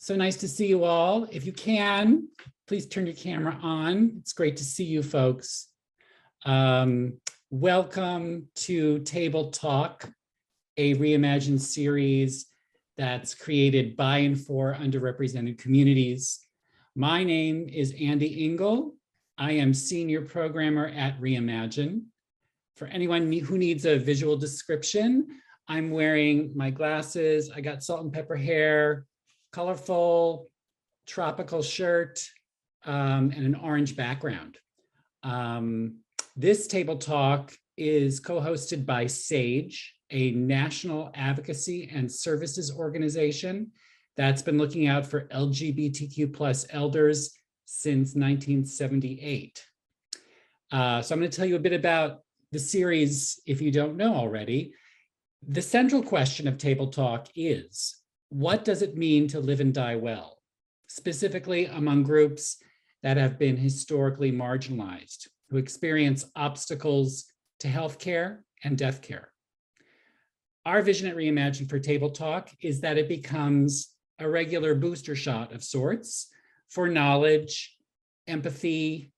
So nice to see you all. If you can, please turn your camera on. It's great to see you folks. Welcome to Table Talk, a reimagined series that's created by and for underrepresented communities. My name is Andy Engel. I am Senior Programmer at Reimagine. For anyone who needs a visual description, I'm wearing my glasses. I got salt and pepper hair, colorful tropical shirt, and an orange background. This table talk is co-hosted by SAGE, a national advocacy and services organization that's been looking out for LGBTQ plus elders since 1978. So I'm going to tell you a bit about the series if you don't know already. The central question of Table Talk is, what does it mean to live and die well, specifically among groups that have been historically marginalized, who experience obstacles to healthcare and death care? Our vision at Reimagine for Table Talk is that it becomes a regular booster shot of sorts for knowledge, empathy,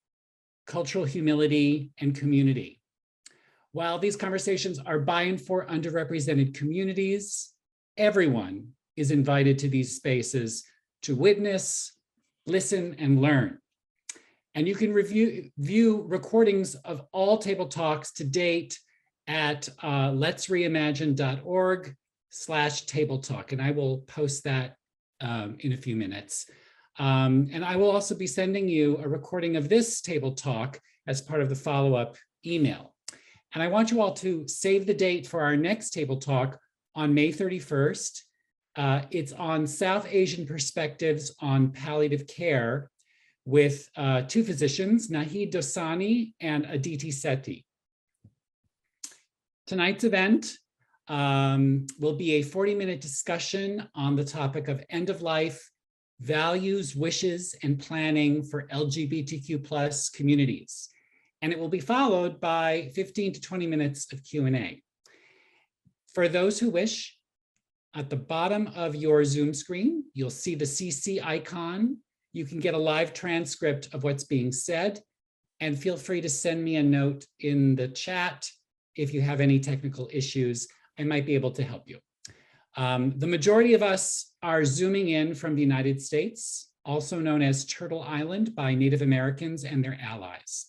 cultural humility, and community. While these conversations are by and for underrepresented communities, everyone is invited to these spaces to witness, listen, and learn. And you can view recordings of all table talks to date at letsreimagine.org/table talk. And I will post that in a few minutes. And I will also be sending you a recording of this table talk as part of the follow-up email. And I want you all to save the date for our next table talk on May 31st. It's on South Asian perspectives on palliative care with two physicians, Nahid Dosani and Aditi Sethi. Tonight's event will be a 40-minute discussion on the topic of end of life, values, wishes, and planning for LGBTQ plus communities. And it will be followed by 15 to 20 minutes of Q&A. For those who wish, at the bottom of your Zoom screen, you'll see the CC icon. You can get a live transcript of what's being said, and feel free to send me a note in the chat if you have any technical issues. I might be able to help you. The majority of us are Zooming in from the United States, also known as Turtle Island by Native Americans and their allies.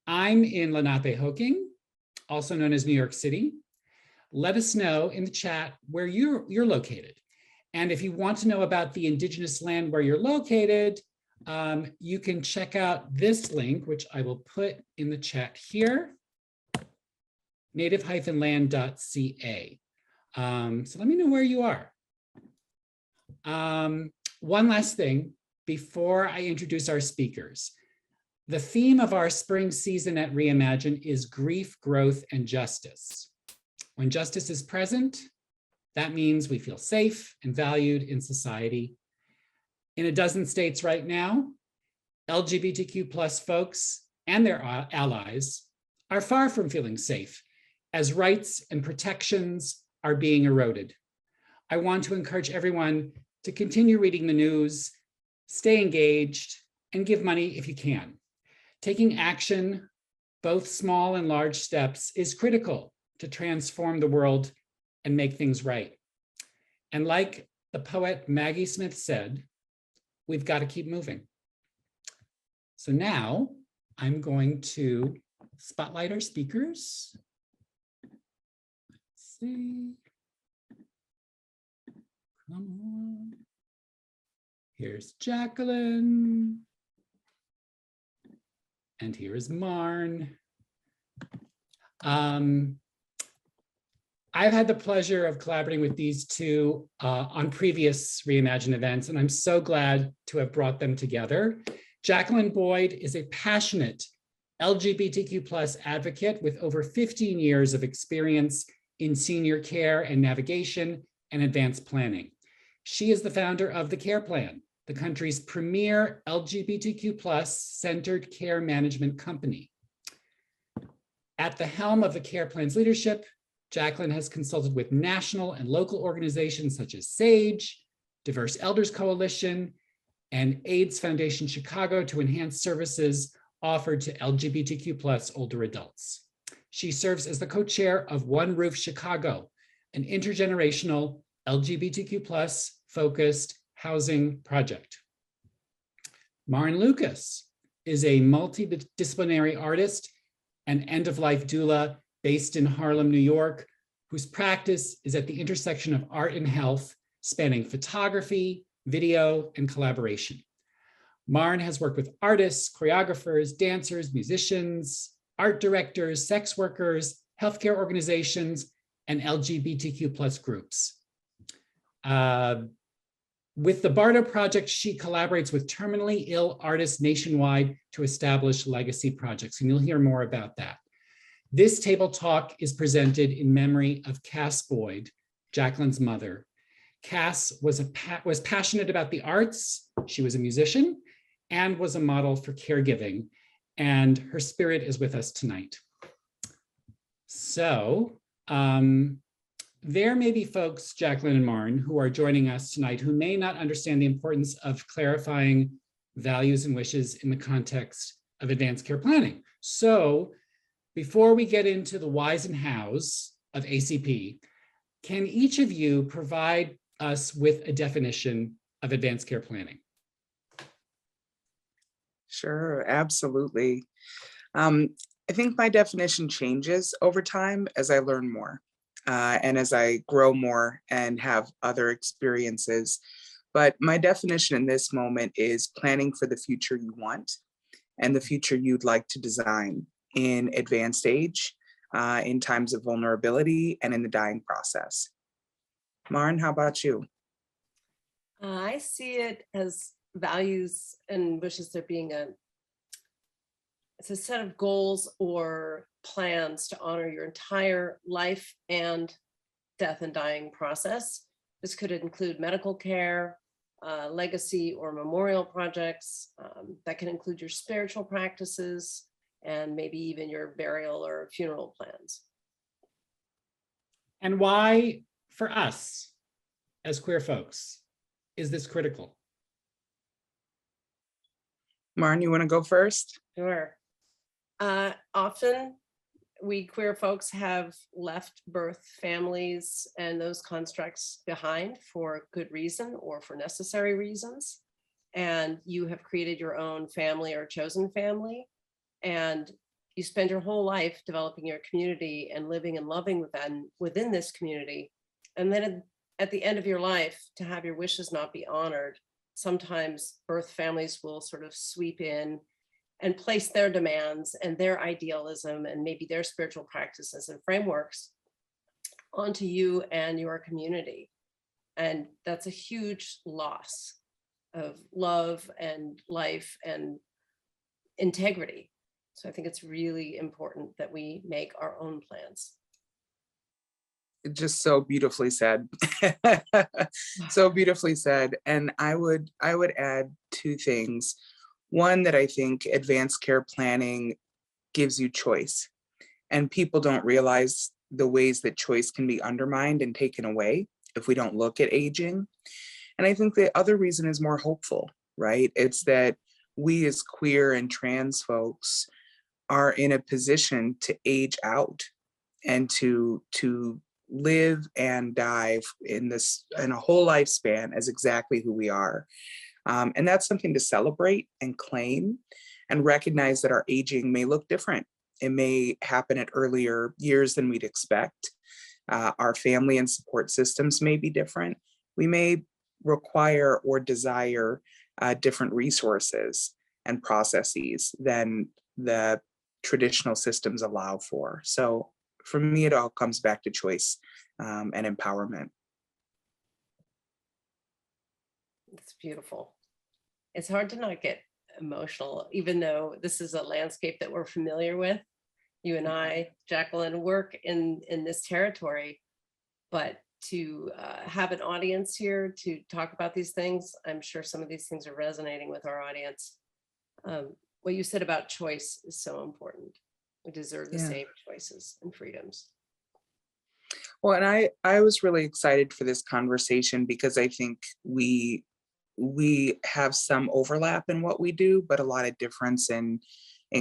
I'm in Lenapehoking, also known as New York City. Let us know in the chat where you're located. And if you want to know about the indigenous land where you're located, you can check out this link, which I will put in the chat here, native-land.ca. So let me know where you are. One last thing before I introduce our speakers. The theme of our spring season at Reimagine is grief, growth, and justice. When justice is present, that means we feel safe and valued in society. In a dozen states right now, LGBTQ plus folks and their allies are far from feeling safe as rights and protections are being eroded. I want to encourage everyone to continue reading the news, stay engaged, and give money if you can. Taking action, both small and large steps, is critical to transform the world and make things right. And like the poet Maggie Smith said, we've got to keep moving. So now I'm going to spotlight our speakers. Let's see. Come on. Here's Jacqueline. And here is Marn. I've had the pleasure of collaborating with these two on previous Reimagine events, and I'm so glad to have brought them together. Jacqueline Boyd is a passionate LGBTQ plus advocate with over 15 years of experience in senior care and navigation and advanced planning. She is the founder of the Care Plan, the country's premier LGBTQ plus centered care management company. At the helm of the Care Plan's leadership, Jacqueline has consulted with national and local organizations such as SAGE, Diverse Elders Coalition, and AIDS Foundation Chicago to enhance services offered to LGBTQ plus older adults. She serves as the co-chair of One Roof Chicago, an intergenerational LGBTQ plus focused housing project. Maren Lucas is a multidisciplinary artist and end-of-life doula based in Harlem, New York, whose practice is at the intersection of art and health, spanning photography, video, and collaboration. Maren has worked with artists, choreographers, dancers, musicians, art directors, sex workers, healthcare organizations, and LGBTQ plus groups. With the Bardo Project, she collaborates with terminally ill artists nationwide to establish legacy projects, and you'll hear more about that. This table talk is presented in memory of Cass Boyd, Jacqueline's mother. Cass was passionate about the arts. She was a musician and was a model for caregiving, and her spirit is with us tonight. So, there may be folks, Jacqueline and Maren, who are joining us tonight who may not understand the importance of clarifying values and wishes in the context of advanced care planning. So before we get into the whys and hows of ACP, can each of you provide us with a definition of advanced care planning? Sure, absolutely. I think my definition changes over time as I learn more. And as I grow more and have other experiences. But my definition in this moment is planning for the future you want and the future you'd like to design in advanced age, in times of vulnerability, and in the dying process. Maren, how about you? I see it as values and wishes there being it's a set of goals or plans to honor your entire life and death and dying process. This could include medical care, legacy or memorial projects. That can include your spiritual practices and maybe even your burial or funeral plans. And why, for us as queer folks, is this critical? Maren, you want to go first? Sure. Often we queer folks have left birth families and those constructs behind for good reason or for necessary reasons. And you have created your own family or chosen family. And you spend your whole life developing your community and living and loving within this community. And then at the end of your life, to have your wishes not be honored, sometimes birth families will sort of sweep in and place their demands and their idealism and maybe their spiritual practices and frameworks onto you and your community. And that's a huge loss of love and life and integrity. So I think it's really important that we make our own plans. Just so beautifully said. So beautifully said. And I would add two things. One, that I think advanced care planning gives you choice, and people don't realize the ways that choice can be undermined and taken away if we don't look at aging. And I think the other reason is more hopeful, right? It's that we as queer and trans folks are in a position to age out and to live and die in a whole lifespan as exactly who we are. And that's something to celebrate and claim and recognize that our aging may look different. It may happen at earlier years than we'd expect. Our family and support systems may be different. We may require or desire different resources and processes than the traditional systems allow for. So for me, it all comes back to choice and empowerment. It's beautiful. It's hard to not get emotional, even though this is a landscape that we're familiar with. You and I, Jacqueline, work in this territory, but to have an audience here to talk about these things, I'm sure some of these things are resonating with our audience. What you said about choice is so important. We deserve the same choices and freedoms. Well, and I was really excited for this conversation because I think we have some overlap in what we do, but a lot of difference in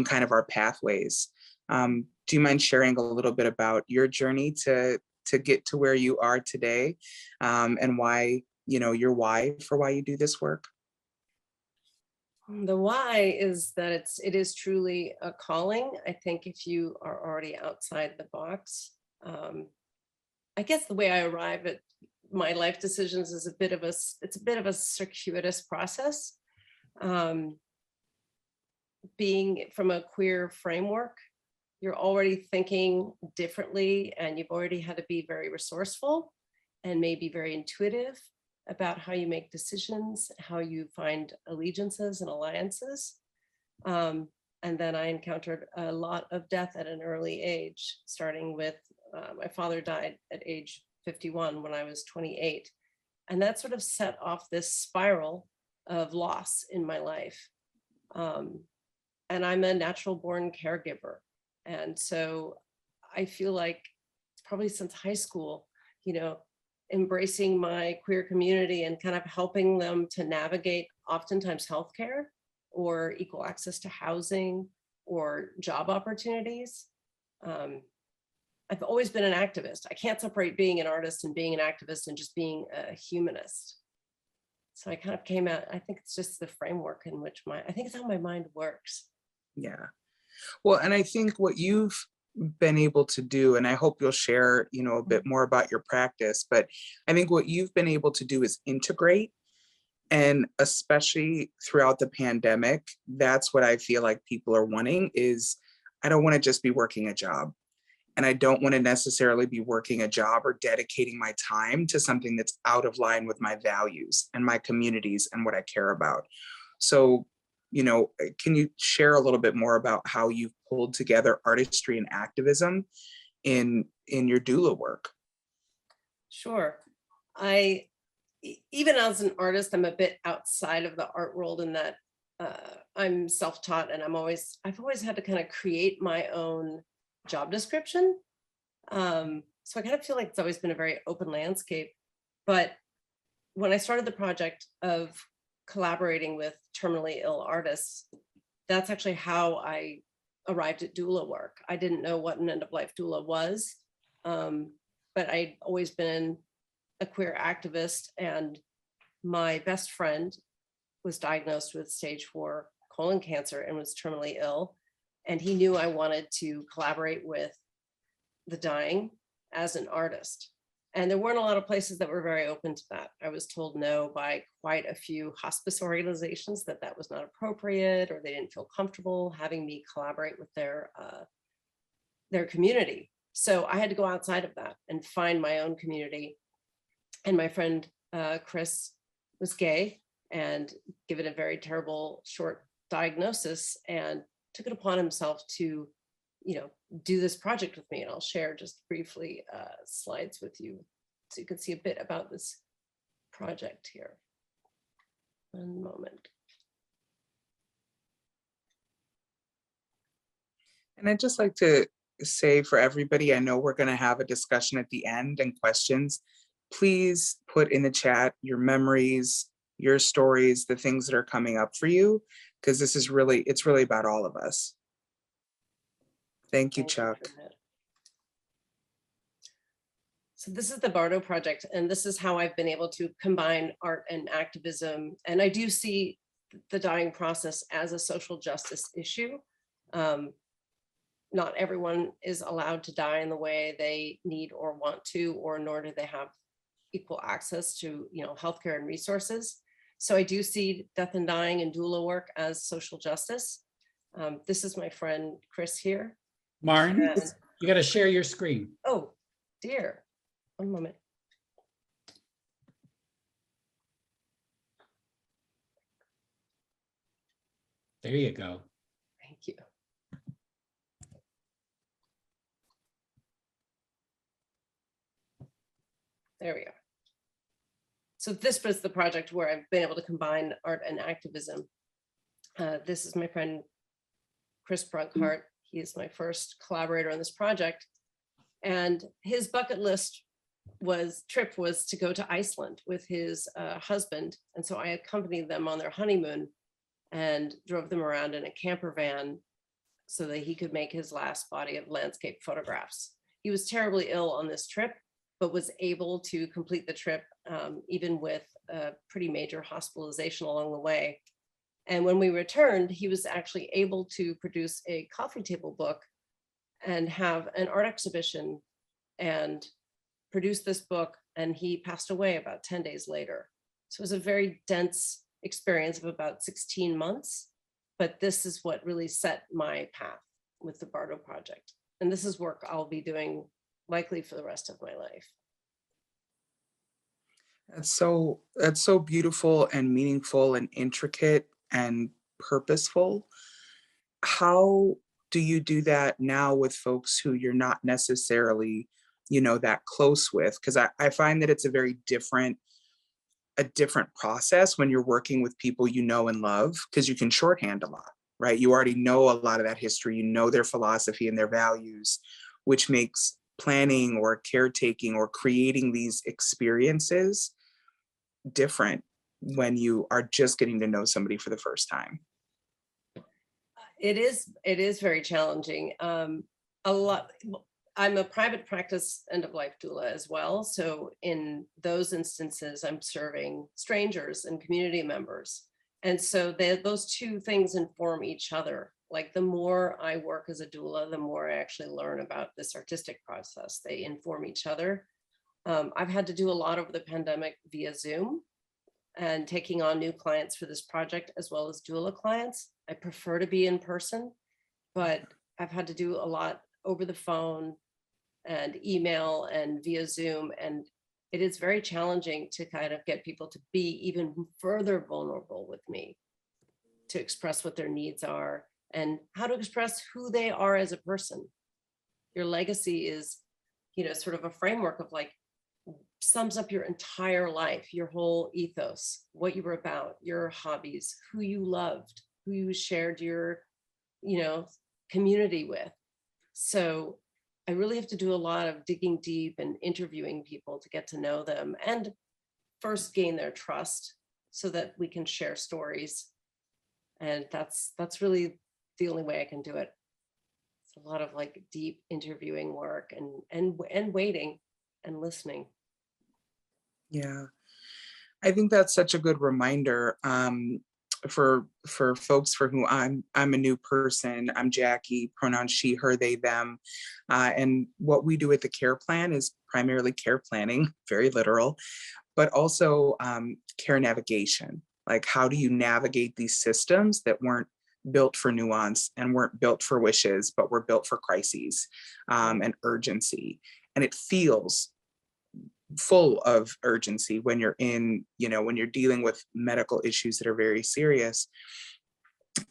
kind of our pathways. Do you mind sharing a little bit about your journey to get to where you are today, and why, your why for why you do this work? The why is that it is truly a calling. I think if you are already outside the box, I guess the way I arrive at my life decisions is it's a bit of a circuitous process. Being from a queer framework, you're already thinking differently, and you've already had to be very resourceful and maybe very intuitive about how you make decisions, how you find allegiances and alliances. And then I encountered a lot of death at an early age, starting with my father died at age 51 when I was 28. And that sort of set off this spiral of loss in my life. And I'm a natural born caregiver. And so I feel like probably since high school, embracing my queer community and kind of helping them to navigate oftentimes healthcare or equal access to housing or job opportunities. I've always been an activist. I can't separate being an artist and being an activist and just being a humanist. So I kind of came out, I think it's just the framework in which I think it's how my mind works. Yeah. Well, and I think what you've been able to do, and I hope you'll share, a bit more about your practice, but I think what you've been able to do is integrate. And especially throughout the pandemic, that's what I feel like people are wanting is, I don't want to just be working a job. And I don't want to necessarily be working a job or dedicating my time to something that's out of line with my values and my communities and what I care about. So, can you share a little bit more about how you've pulled together artistry and activism in your doula work? Sure. Even as an artist, I'm a bit outside of the art world in that I'm self-taught, and I've always had to kind of create my own job description. So I kind of feel like it's always been a very open landscape. But when I started the project of collaborating with terminally ill artists, that's actually how I arrived at doula work. I didn't know what an end-of-life doula was, but I'd always been a queer activist, and my best friend was diagnosed with stage 4 colon cancer and was terminally ill. And he knew I wanted to collaborate with the dying as an artist. And there weren't a lot of places that were very open to that. I was told no by quite a few hospice organizations that was not appropriate, or they didn't feel comfortable having me collaborate with their community. So I had to go outside of that and find my own community. And my friend Chris was gay and given a very terrible short diagnosis, and took it upon himself to, do this project with me. And I'll share just briefly slides with you so you can see a bit about this project here. One moment. And I'd just like to say for everybody, I know we're going to have a discussion at the end and questions. Please put in the chat your memories, your stories, the things that are coming up for you, because it's really about all of us. Thank you, Chuck. So this is the Bardo Project, and this is how I've been able to combine art and activism. And I do see the dying process as a social justice issue. Not everyone is allowed to die in the way they need or want to, or nor do they have equal access to, healthcare and resources. So I do see death and dying and doula work as social justice. This is my friend Chris here. Maren, you got to share your screen. Oh, dear. One moment. There you go. Thank you. There we are. So this was the project where I've been able to combine art and activism. This is my friend Chris Brunkhart. He is my first collaborator on this project. And his bucket list trip was to go to Iceland with his husband. And so I accompanied them on their honeymoon and drove them around in a camper van so that he could make his last body of landscape photographs. He was terribly ill on this trip, but was able to complete the trip even with a pretty major hospitalization along the way. And when we returned, he was actually able to produce a coffee table book and have an art exhibition and produce this book. And he passed away about 10 days later. So it was a very dense experience of about 16 months. But this is what really set my path with the Bardo Project. And this is work I'll be doing likely for the rest of my life. That's so beautiful and meaningful and intricate and purposeful. How do you do that now with folks who you're not necessarily, that close with? Because I find that it's a different process when you're working with people you know and love, because you can shorthand a lot, right? You already know a lot of that history, you know their philosophy and their values, which makes planning or caretaking or creating these experiences different when you are just getting to know somebody for the first time. It is very challenging. A lot. I'm a private practice end-of-life doula as well. So in those instances, I'm serving strangers and community members. And so those two things inform each other. Like the more I work as a doula, the more I actually learn about this artistic process. They inform each other. I've had to do a lot over the pandemic via Zoom and taking on new clients for this project, as well as doula clients. I prefer to be in person, but I've had to do a lot over the phone and email and via Zoom. And it is very challenging to kind of get people to be even further vulnerable with me, to express what their needs are and how to express who they are as a person. Your legacy is, sort of a framework of like, sums up your entire life, your whole ethos, what you were about, your hobbies, who you loved, who you shared your, community with. So I really have to do a lot of digging deep and interviewing people to get to know them and first gain their trust so that we can share stories. And that's really the only way I can do it. It's a lot of like deep interviewing work and waiting and listening. Yeah, I think that's such a good reminder for folks for who I'm a new person. I'm Jackie, pronouns she, her, they, them. And what we do with the care plan is primarily care planning, very literal, but also care navigation. Like, how do you navigate these systems that weren't built for nuance and weren't built for wishes, but were built for crises and urgency? And it feels full of urgency when you're when you're dealing with medical issues that are very serious.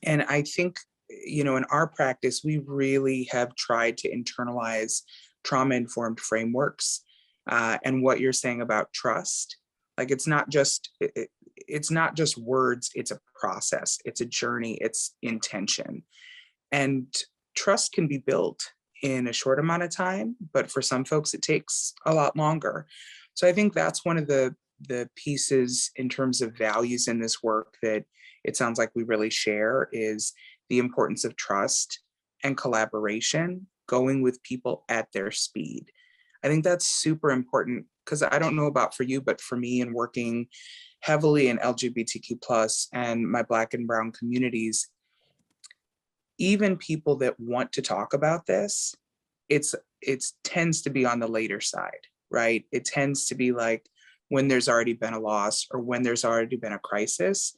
And I think, in our practice, we really have tried to internalize trauma-informed frameworks. And what you're saying about trust, like it's not just words, it's a process, it's a journey, it's intention. And trust can be built in a short amount of time, but for some folks it takes a lot longer. So I think that's one of the pieces in terms of values in this work that it sounds like we really share, is the importance of trust and collaboration, going with people at their speed. I think that's super important, because I don't know about for you, but for me, in working heavily in LGBTQ plus and my Black and Brown communities, even people that want to talk about this, it tends to be on the later side, right? It tends to be like when there's already been a loss or when there's already been a crisis.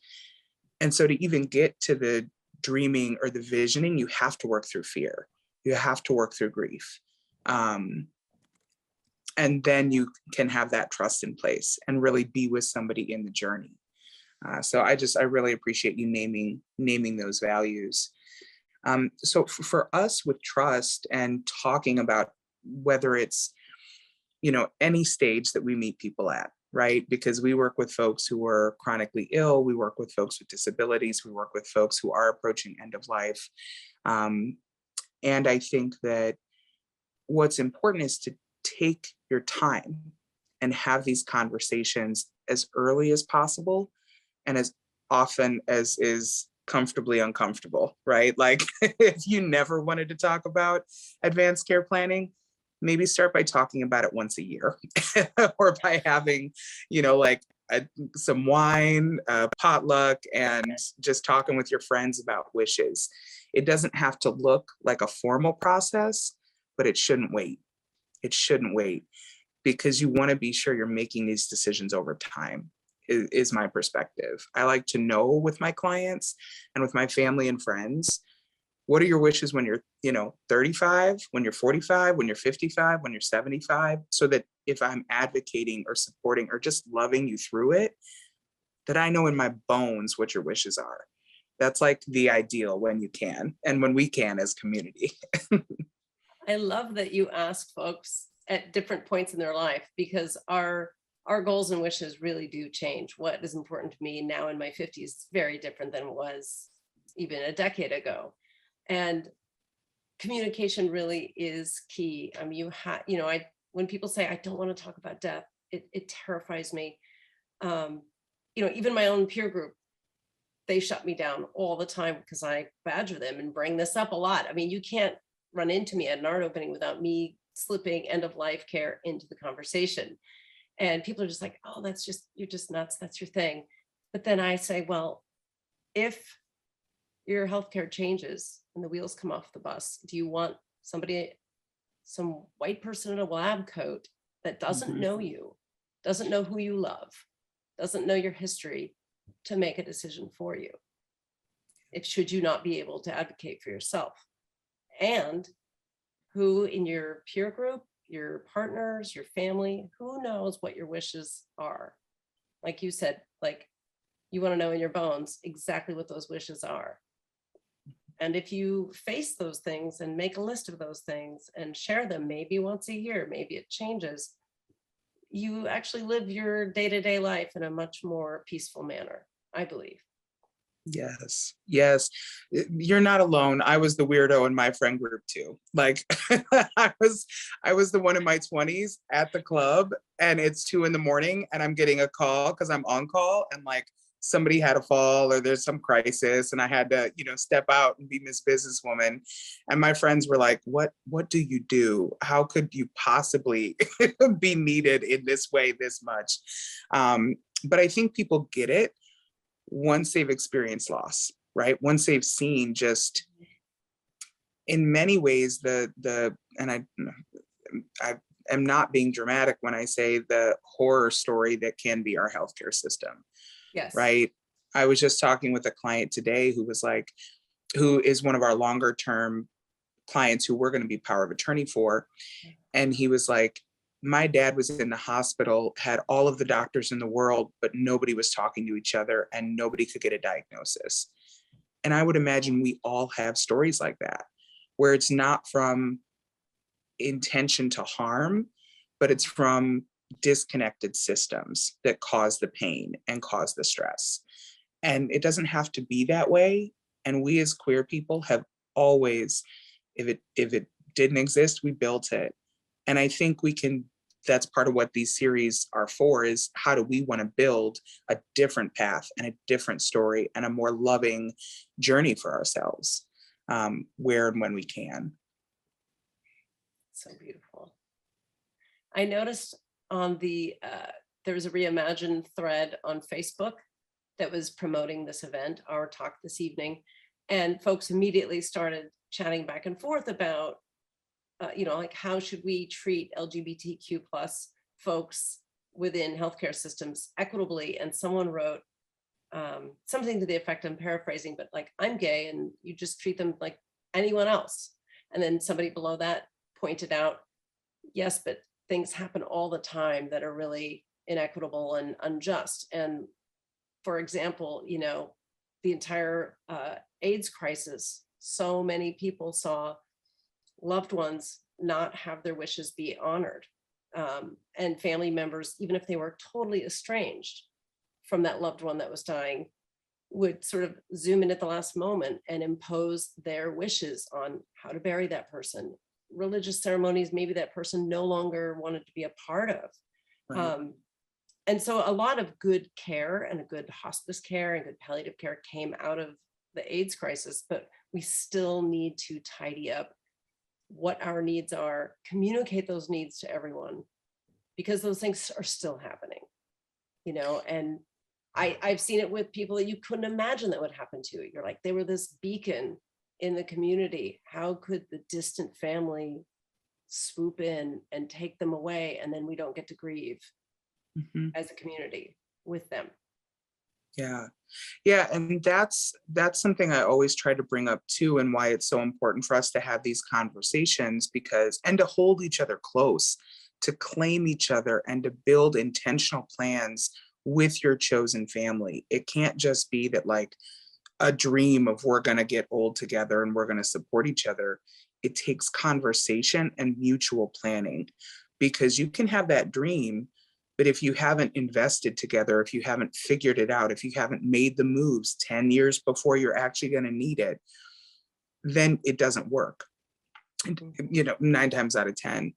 And so to even get to the dreaming or the visioning, you have to work through fear. You have to work through grief. And then you can have that trust in place and really be with somebody in the journey. So I really appreciate you naming those values. So for us with trust and talking about whether it's, any stage that we meet people at, right? Because we work with folks who are chronically ill, we work with folks with disabilities, we work with folks who are approaching end of life. And I think that what's important is to take your time and have these conversations as early as possible and as often as is comfortably uncomfortable, right? Like if you never wanted to talk about advanced care planning, maybe start by talking about it once a year or by having, like some wine, potluck, and just talking with your friends about wishes. It doesn't have to look like a formal process, but it shouldn't wait. It shouldn't wait because you want to be sure you're making these decisions over time. Is my perspective. I like to know with my clients and with my family and friends, what are your wishes when you're, 35, when you're 45, when you're 55, when you're 75, so that if I'm advocating or supporting or just loving you through it, that I know in my bones what your wishes are. That's like the ideal when you can and when we can as community. I love that you ask folks at different points in their life, because our goals and wishes really do change. What is important to me now in my 50s is very different than it was even a decade ago. And communication really is key. I mean, when people say, I don't want to talk about death, it terrifies me. Even my own peer group, they shut me down all the time because I badger them and bring this up a lot. I mean, you can't run into me at an art opening without me slipping end of life care into the conversation. And people are just like, oh, you're just nuts. That's your thing. But then I say, well, if your healthcare changes and the wheels come off the bus, do you want some white person in a lab coat that doesn't know you, doesn't know who you love, doesn't know your history, to make a decision for you? Should you not be able to advocate for yourself? And who in your peer group, your partners, your family, who knows what your wishes are? Like you said, like you want to know in your bones exactly what those wishes are. And if you face those things and make a list of those things and share them, maybe once a year, maybe it changes, you actually live your day-to-day life in a much more peaceful manner, I believe. Yes. You're not alone. I was the weirdo in my friend group too. Like I was the one in my 20s at the club and it's 2 a.m. and I'm getting a call because I'm on call and like somebody had a fall or there's some crisis and I had to, step out and be Miss Businesswoman. And my friends were like, what do you do? How could you possibly be needed in this way this much? But I think people get it once they've experienced loss, right? Once they've seen just in many ways and I am not being dramatic when I say the horror story that can be our healthcare system. Yes. Right. I was just talking with a client today who is one of our longer term clients who we're going to be power of attorney for. And he was like, my dad was in the hospital, had all of the doctors in the world, but nobody was talking to each other and nobody could get a diagnosis. And I would imagine we all have stories like that, where it's not from intention to harm, but it's from disconnected systems that cause the pain and cause the stress. And it doesn't have to be that way. And we as queer people have always, if it didn't exist, we built it. And I think that's part of what these series are for, is how do we want to build a different path and a different story and a more loving journey for ourselves, where and when we can. So beautiful. I noticed on there was a Reimagine thread on Facebook that was promoting this event, our talk this evening, and folks immediately started chatting back and forth about like how should we treat LGBTQ plus folks within healthcare systems equitably. And someone wrote something to the effect, I'm paraphrasing, but like, I'm gay and you just treat them like anyone else. And then somebody below that pointed out, yes, but things happen all the time that are really inequitable and unjust. And for example, the entire AIDS crisis, so many people saw loved ones not have their wishes be honored. And family members, even if they were totally estranged from that loved one that was dying, would sort of zoom in at the last moment and impose their wishes on how to bury that person, religious ceremonies maybe that person no longer wanted to be a part of. Right. And so a lot of good care and a good hospice care and good palliative care came out of the AIDS crisis, but we still need to tidy up what our needs are, communicate those needs to everyone, because those things are still happening, and I've seen it with people that you couldn't imagine that would happen to. You're like, they were this beacon in the community. How could the distant family swoop in and take them away, and then we don't get to grieve Mhm. as a community with them? Yeah. Yeah. And that's something I always try to bring up too, and why it's so important for us to have these conversations, because, and to hold each other close, to claim each other and to build intentional plans with your chosen family. It can't just be that, like, a dream of we're going to get old together and we're going to support each other. It takes conversation and mutual planning, because you can have that dream, but if you haven't invested together, if you haven't figured it out, if you haven't made the moves 10 years before you're actually going to need it, then it doesn't work. And, 9 times out of 10.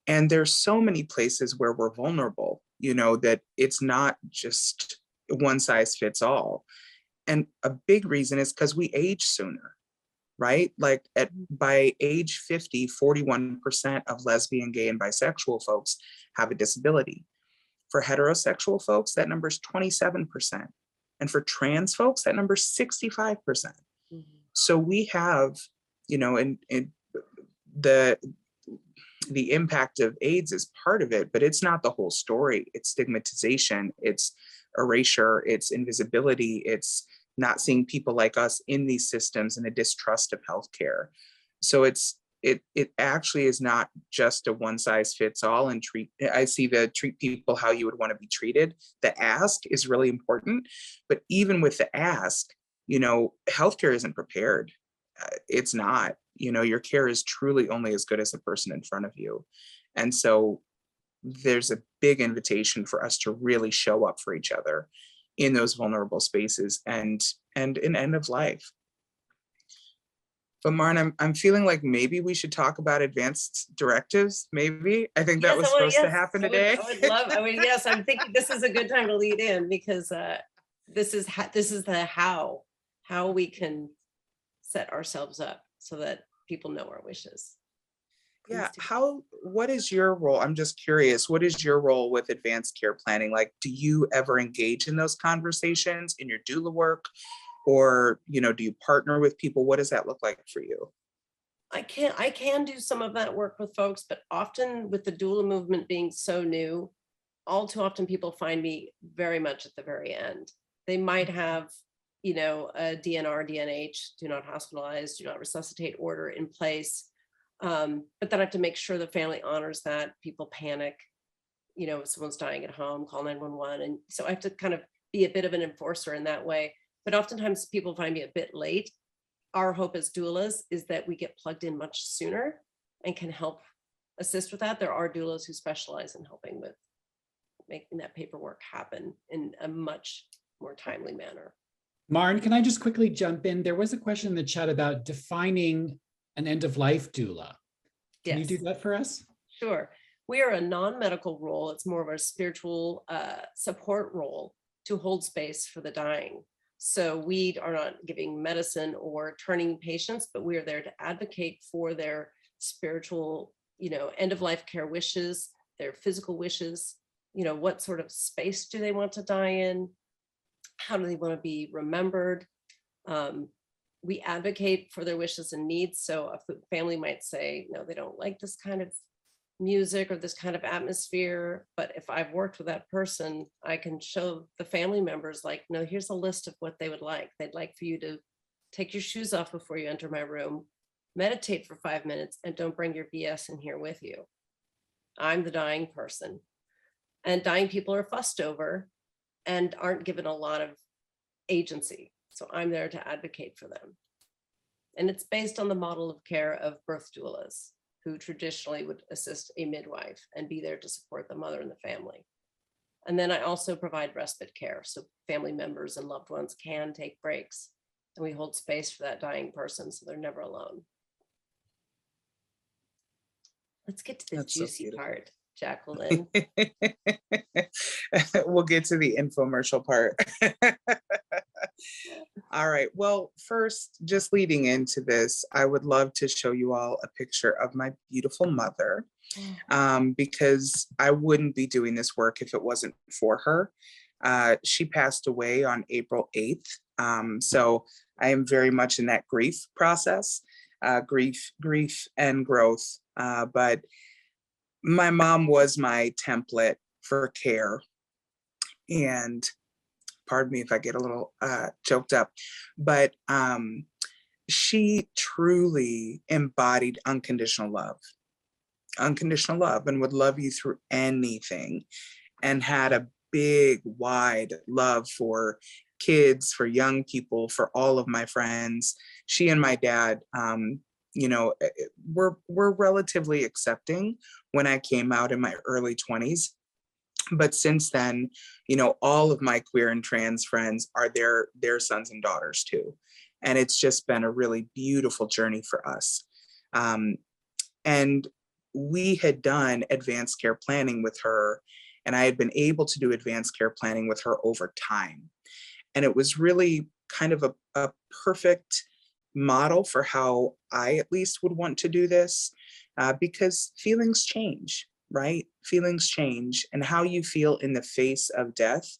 And there's so many places where we're vulnerable, that it's not just one size fits all. And a big reason is because we age sooner, right? Like by age 50, 41% of lesbian, gay, and bisexual folks have a disability. For heterosexual folks, that number is 27%. And for trans folks, that number is 65%. Mhm. So we have, and the impact of AIDS is part of it, but it's not the whole story. It's stigmatization, it's erasure, it's invisibility, it's not seeing people like us in these systems, and a distrust of healthcare. So it actually is not just a one size fits all, and treat people how you would want to be treated. The ask is really important, but even with the ask, healthcare isn't prepared. It's not. Your care is truly only as good as the person in front of you. And so there's a big invitation for us to really show up for each other in those vulnerable spaces and in end of life. But Marn, I'm feeling like maybe we should talk about advanced directives. Maybe. I think that Yes, was supposed to happen today. Yes, I'm thinking this is a good time to lead in, because this is the how we can set ourselves up so that people know our wishes. Yeah. What is your role? I'm just curious. What is your role with advanced care planning? Like, do you ever engage in those conversations in your doula work? Or, do you partner with people? What does that look like for you? I can do some of that work with folks, but often with the doula movement being so new, all too often people find me very much at the very end. They might have, a DNR, DNH, do not hospitalize, do not resuscitate order in place. But then I have to make sure the family honors that. People panic, if someone's dying at home, call 911. And so I have to kind of be a bit of an enforcer in that way. But oftentimes people find me a bit late. Our hope as doulas is that we get plugged in much sooner and can help assist with that. There are doulas who specialize in helping with making that paperwork happen in a much more timely manner. Maren, can I just quickly jump in? There was a question in the chat about defining an end-of-life doula. Can you do that for us? Sure. We are a non-medical role. It's more of a spiritual support role to hold space for the dying. So we are not giving medicine or turning patients, but we are there to advocate for their spiritual, end-of-life care wishes, their physical wishes. What sort of space do they want to die in? How do they want to be remembered? We advocate for their wishes and needs. So a family might say, no, they don't like this kind of music or this kind of atmosphere. But if I've worked with that person, I can show the family members, like, no, here's a list of what they would like. They'd like for you to take your shoes off before you enter my room, meditate for 5 minutes, and don't bring your BS in here with you. I'm the dying person. And dying people are fussed over and aren't given a lot of agency. So I'm there to advocate for them. And it's based on the model of care of birth doulas, who traditionally would assist a midwife and be there to support the mother and the family. And then I also provide respite care, so family members and loved ones can take breaks, and we hold space for that dying person so they're never alone. Let's get to the juicy part. Jacqueline. We'll get to the infomercial part. All right. Well, first, just leading into this, I would love to show you all a picture of my beautiful mother, because I wouldn't be doing this work if it wasn't for her. She passed away on April 8th. So I am very much in that grief process, grief and growth. But my mom was my template for care. And pardon me if I get a little choked up, but she truly embodied unconditional love, and would love you through anything, and had a big, wide love for kids, for young people, for all of my friends. She and my dad, were relatively accepting when I came out in my early 20s. But since then, all of my queer and trans friends are their sons and daughters too. And it's just been a really beautiful journey for us. And we had done advanced care planning with her, and I had been able to do advanced care planning with her over time. And it was really kind of a perfect model for how I at least would want to do this, because feelings change, right? Feelings change, and how you feel in the face of death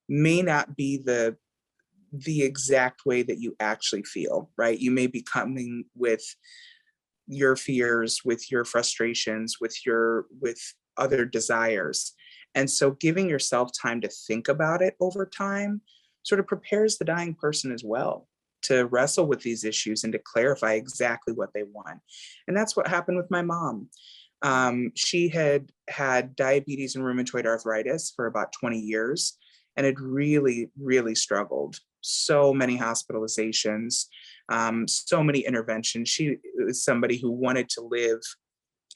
may not be the exact way that you actually feel, right? You may be coming with your fears, with your frustrations, with other desires. And so giving yourself time to think about it over time sort of prepares the dying person as well to wrestle with these issues and to clarify exactly what they want. And that's what happened with my mom. She had had diabetes and rheumatoid arthritis for about 20 years and had really, really struggled. So many hospitalizations, so many interventions. She was somebody who wanted to live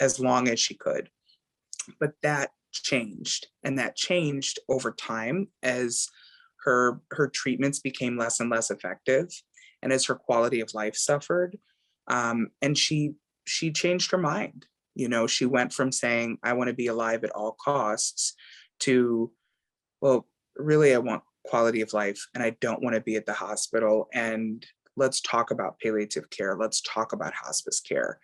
as long as she could. But that changed, and that changed over time as her treatments became less and less effective, and as her quality of life suffered. And she changed her mind. She went from saying, I want to be alive at all costs, to, well, really, I want quality of life, and I don't want to be at the hospital. And let's talk about palliative care. Let's talk about hospice care.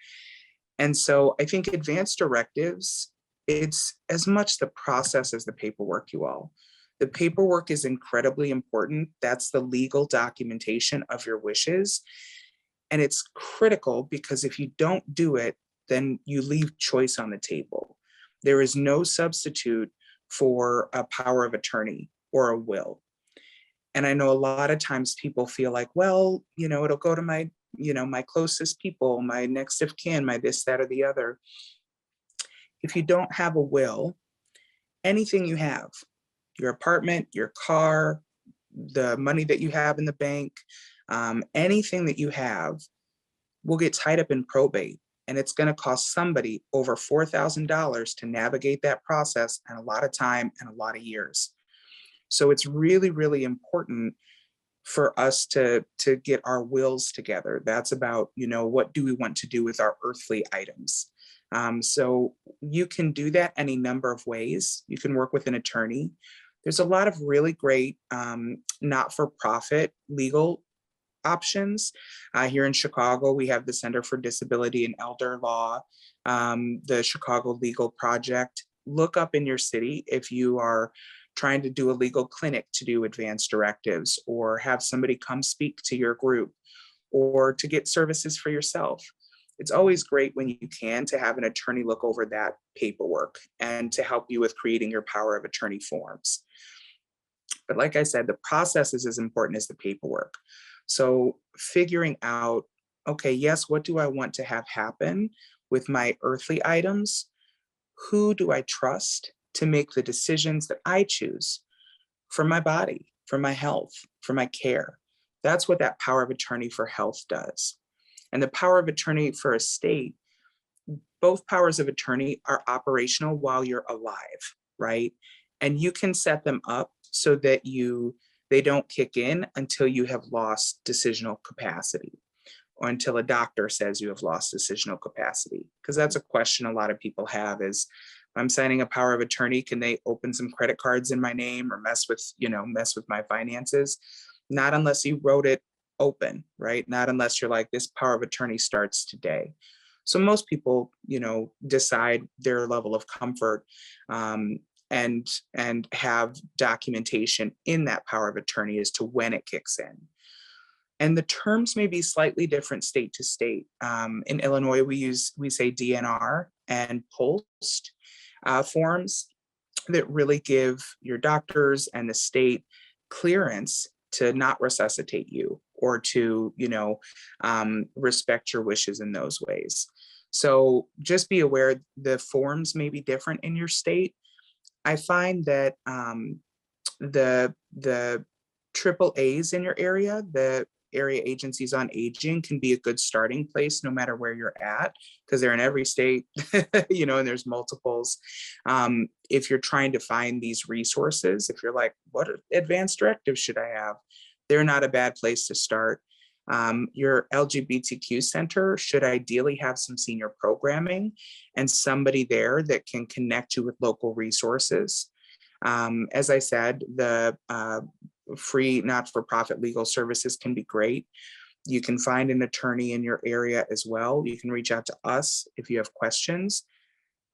And so I think advanced directives, it's as much the process as the paperwork, you all. The paperwork is incredibly important. That's the legal documentation of your wishes. And it's critical because if you don't do it, then you leave choice on the table. There is no substitute for a power of attorney or a will. And I know a lot of times people feel like, well, it'll go to my, my closest people, my next of kin, my this, that, or the other. If you don't have a will, anything you have, your apartment, your car, the money that you have in the bank, anything that you have will get tied up in probate. And it's going to cost somebody over $4,000 to navigate that process, and a lot of time and a lot of years. So it's really, really important for us to get our wills together. That's about, what do we want to do with our earthly items? So you can do that any number of ways. You can work with an attorney. There's a lot of really great not-for-profit legal options. Here in Chicago, we have the Center for Disability and Elder Law, the Chicago Legal Project. Look up in your city if you are trying to do a legal clinic to do advanced directives, or have somebody come speak to your group, or to get services for yourself. It's always great when you can to have an attorney look over that paperwork and to help you with creating your power of attorney forms. But like I said, the process is as important as the paperwork. So figuring out, okay, yes, what do I want to have happen with my earthly items? Who do I trust to make the decisions that I choose for my body, for my health, for my care? That's what that power of attorney for health does. And the power of attorney for estate, both powers of attorney are operational while you're alive, right? And you can set them up so that they don't kick in until you have lost decisional capacity, or until a doctor says you have lost decisional capacity. Because that's a question a lot of people have is, I'm signing a power of attorney, can they open some credit cards in my name or mess with my finances? Not unless you wrote it open, right? Not unless you're like, this power of attorney starts today. So most people, decide their level of comfort, and have documentation in that power of attorney as to when it kicks in. And the terms may be slightly different state to state. In Illinois, we say DNR and post forms that really give your doctors and the state clearance to not resuscitate you or to, respect your wishes in those ways. So just be aware the forms may be different in your state. I find that the triple A's in your area, the area agencies on aging, can be a good starting place no matter where you're at, because they're in every state, and there's multiples. If you're trying to find these resources, if you're like, what advanced directives should I have? They're not a bad place to start. Your LGBTQ center should ideally have some senior programming and somebody there that can connect you with local resources. As I said, the free not-for-profit legal services can be great. You can find an attorney in your area as well. You can reach out to us if you have questions.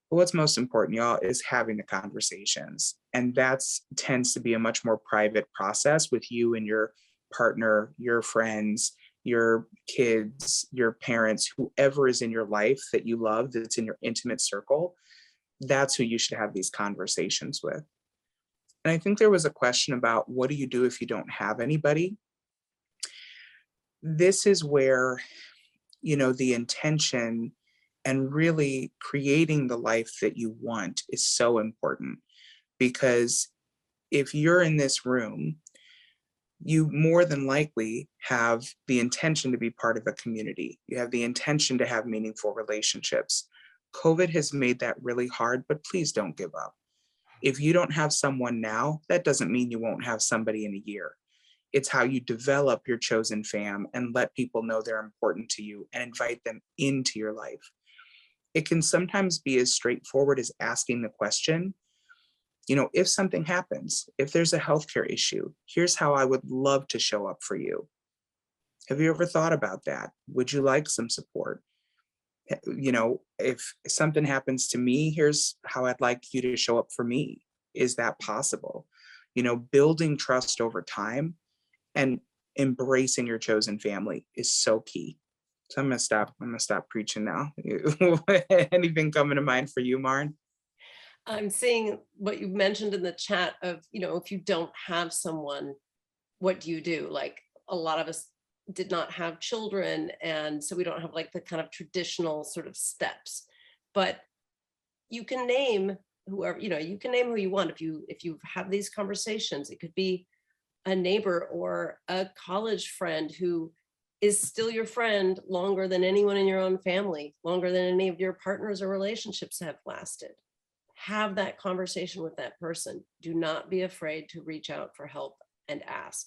But what's most important, y'all, is having the conversations. And that tends to be a much more private process with you and your partner, your friends, your kids, your parents, whoever is in your life that you love, that's in your intimate circle. That's who you should have these conversations with. And I think there was a question about, what do you do if you don't have anybody? This is where, the intention and really creating the life that you want is so important. Because if you're in this room, you more than likely have the intention to be part of a community. You have the intention to have meaningful relationships. COVID has made that really hard, but please don't give up. If you don't have someone now, that doesn't mean you won't have somebody in a year. It's how you develop your chosen fam and let people know they're important to you and invite them into your life. It can sometimes be as straightforward as asking the question, if something happens, if there's a healthcare issue, here's how I would love to show up for you. Have you ever thought about that? Would you like some support? If something happens to me, here's how I'd like you to show up for me. Is that possible? Building trust over time and embracing your chosen family is so key. So I'm gonna stop preaching now. Anything coming to mind for you, Maren? I'm seeing what you mentioned in the chat of, if you don't have someone, what do you do? Like, a lot of us did not have children, and so we don't have like the kind of traditional sort of steps, but you can name whoever, you can name who you want. If you have these conversations, it could be a neighbor or a college friend who is still your friend longer than anyone in your own family, longer than any of your partners or relationships have lasted. Have that conversation with that person. Do not be afraid to reach out for help and ask.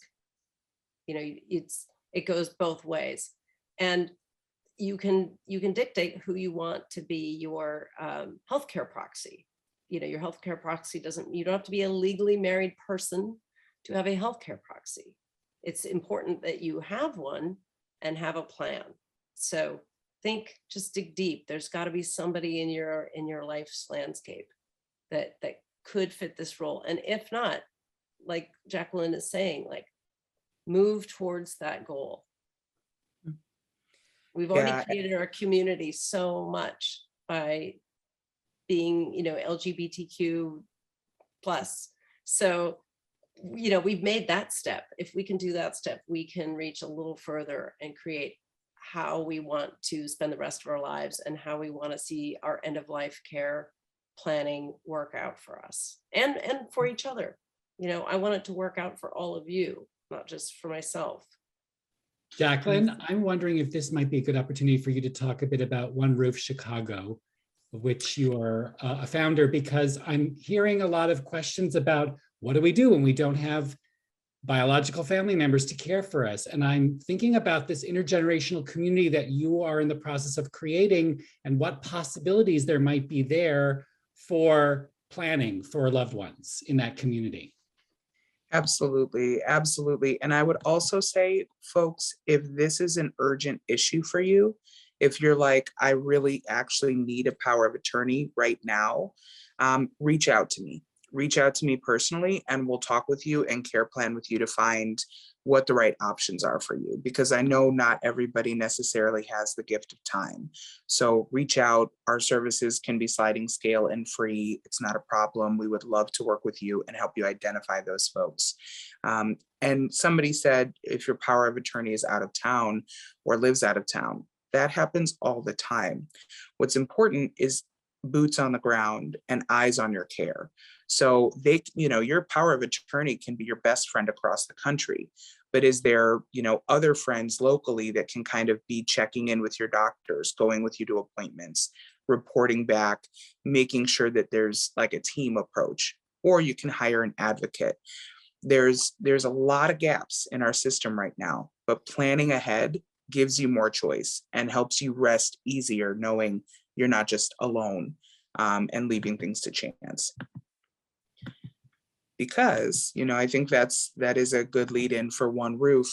It goes both ways, and you can dictate who you want to be your healthcare proxy. Your healthcare proxy you don't have to be a legally married person to have a healthcare proxy. It's important that you have one and have a plan. So just dig deep. There's got to be somebody in your life's landscape that could fit this role. And if not, like Jacqueline is saying, like, move towards that goal. We've already created our community so much by being, LGBTQ plus. So, we've made that step. If we can do that step, we can reach a little further and create how we want to spend the rest of our lives and how we want to see our end of life care planning work out for us and for each other. I want it to work out for all of you, not just for myself. Jacqueline, I'm wondering if this might be a good opportunity for you to talk a bit about One Roof Chicago, of which you are a founder, because I'm hearing a lot of questions about what do we do when we don't have biological family members to care for us. And I'm thinking about this intergenerational community that you are in the process of creating and what possibilities there might be there for planning for loved ones in that community. Absolutely, absolutely. And I would also say, folks, if this is an urgent issue for you, if you're like, I really actually need a power of attorney right now, reach out to me. Reach out to me personally, and we'll talk with you and care plan with you to find what the right options are for you, because I know not everybody necessarily has the gift of time. So reach out. Our services can be sliding scale and free. It's not a problem. We would love to work with you and help you identify those folks. And somebody said, if your power of attorney is out of town or lives out of town, that happens all the time. What's important is boots on the ground and eyes on your care. So they, your power of attorney can be your best friend across the country, but is there, other friends locally that can kind of be checking in with your doctors, going with you to appointments, reporting back, making sure that there's like a team approach, or you can hire an advocate. There's a lot of gaps in our system right now, but planning ahead gives you more choice and helps you rest easier knowing you're not just alone, and leaving things to chance. Because, I think that is a good lead in for One Roof,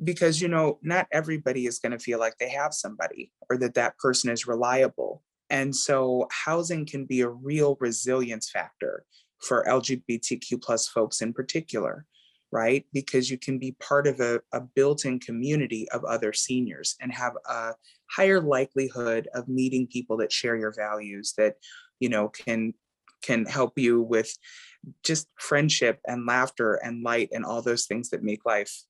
because, not everybody is going to feel like they have somebody or that person is reliable. And so housing can be a real resilience factor for LGBTQ plus folks in particular, right? Because you can be part of a built-in community of other seniors and have a higher likelihood of meeting people that share your values, that, can help you with just friendship and laughter and light and all those things that make life,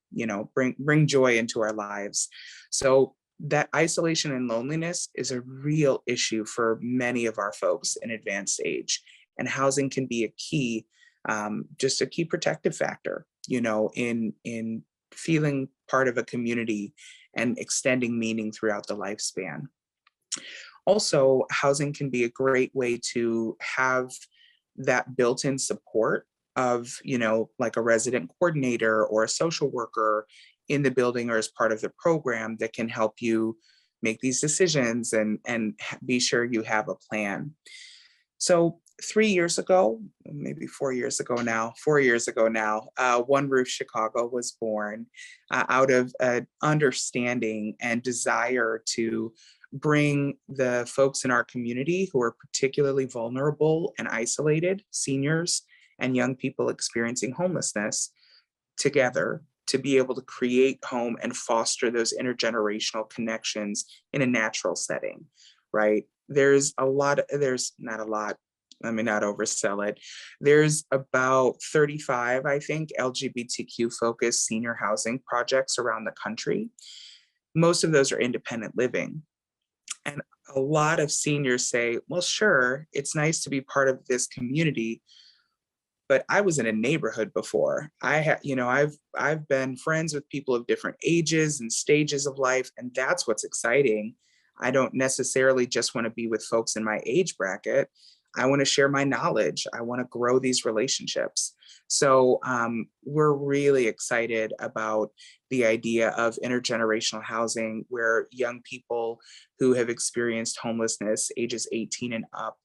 bring joy into our lives. So that isolation and loneliness is a real issue for many of our folks in advanced age, and housing can be a key, just a key protective factor, in feeling part of a community and extending meaning throughout the lifespan. Also, housing can be a great way to have that built-in support of, like a resident coordinator or a social worker in the building or as part of the program that can help you make these decisions and be sure you have a plan. So 3 years ago, maybe 4 years ago now, One Roof Chicago was born out of an understanding and desire to bring the folks in our community who are particularly vulnerable and isolated, seniors and young people experiencing homelessness, together to be able to create home and foster those intergenerational connections in a natural setting, right? There's not a lot, let me not oversell it. There's about 35, I think, LGBTQ focused senior housing projects around the country. Most of those are independent living. And a lot of seniors say, well, sure, it's nice to be part of this community, but I was in a neighborhood before. I've been friends with people of different ages and stages of life, and that's what's exciting. I don't necessarily just want to be with folks in my age bracket. I want to share my knowledge. I want to grow these relationships. So we're really excited about the idea of intergenerational housing, where young people who have experienced homelessness, ages 18 and up,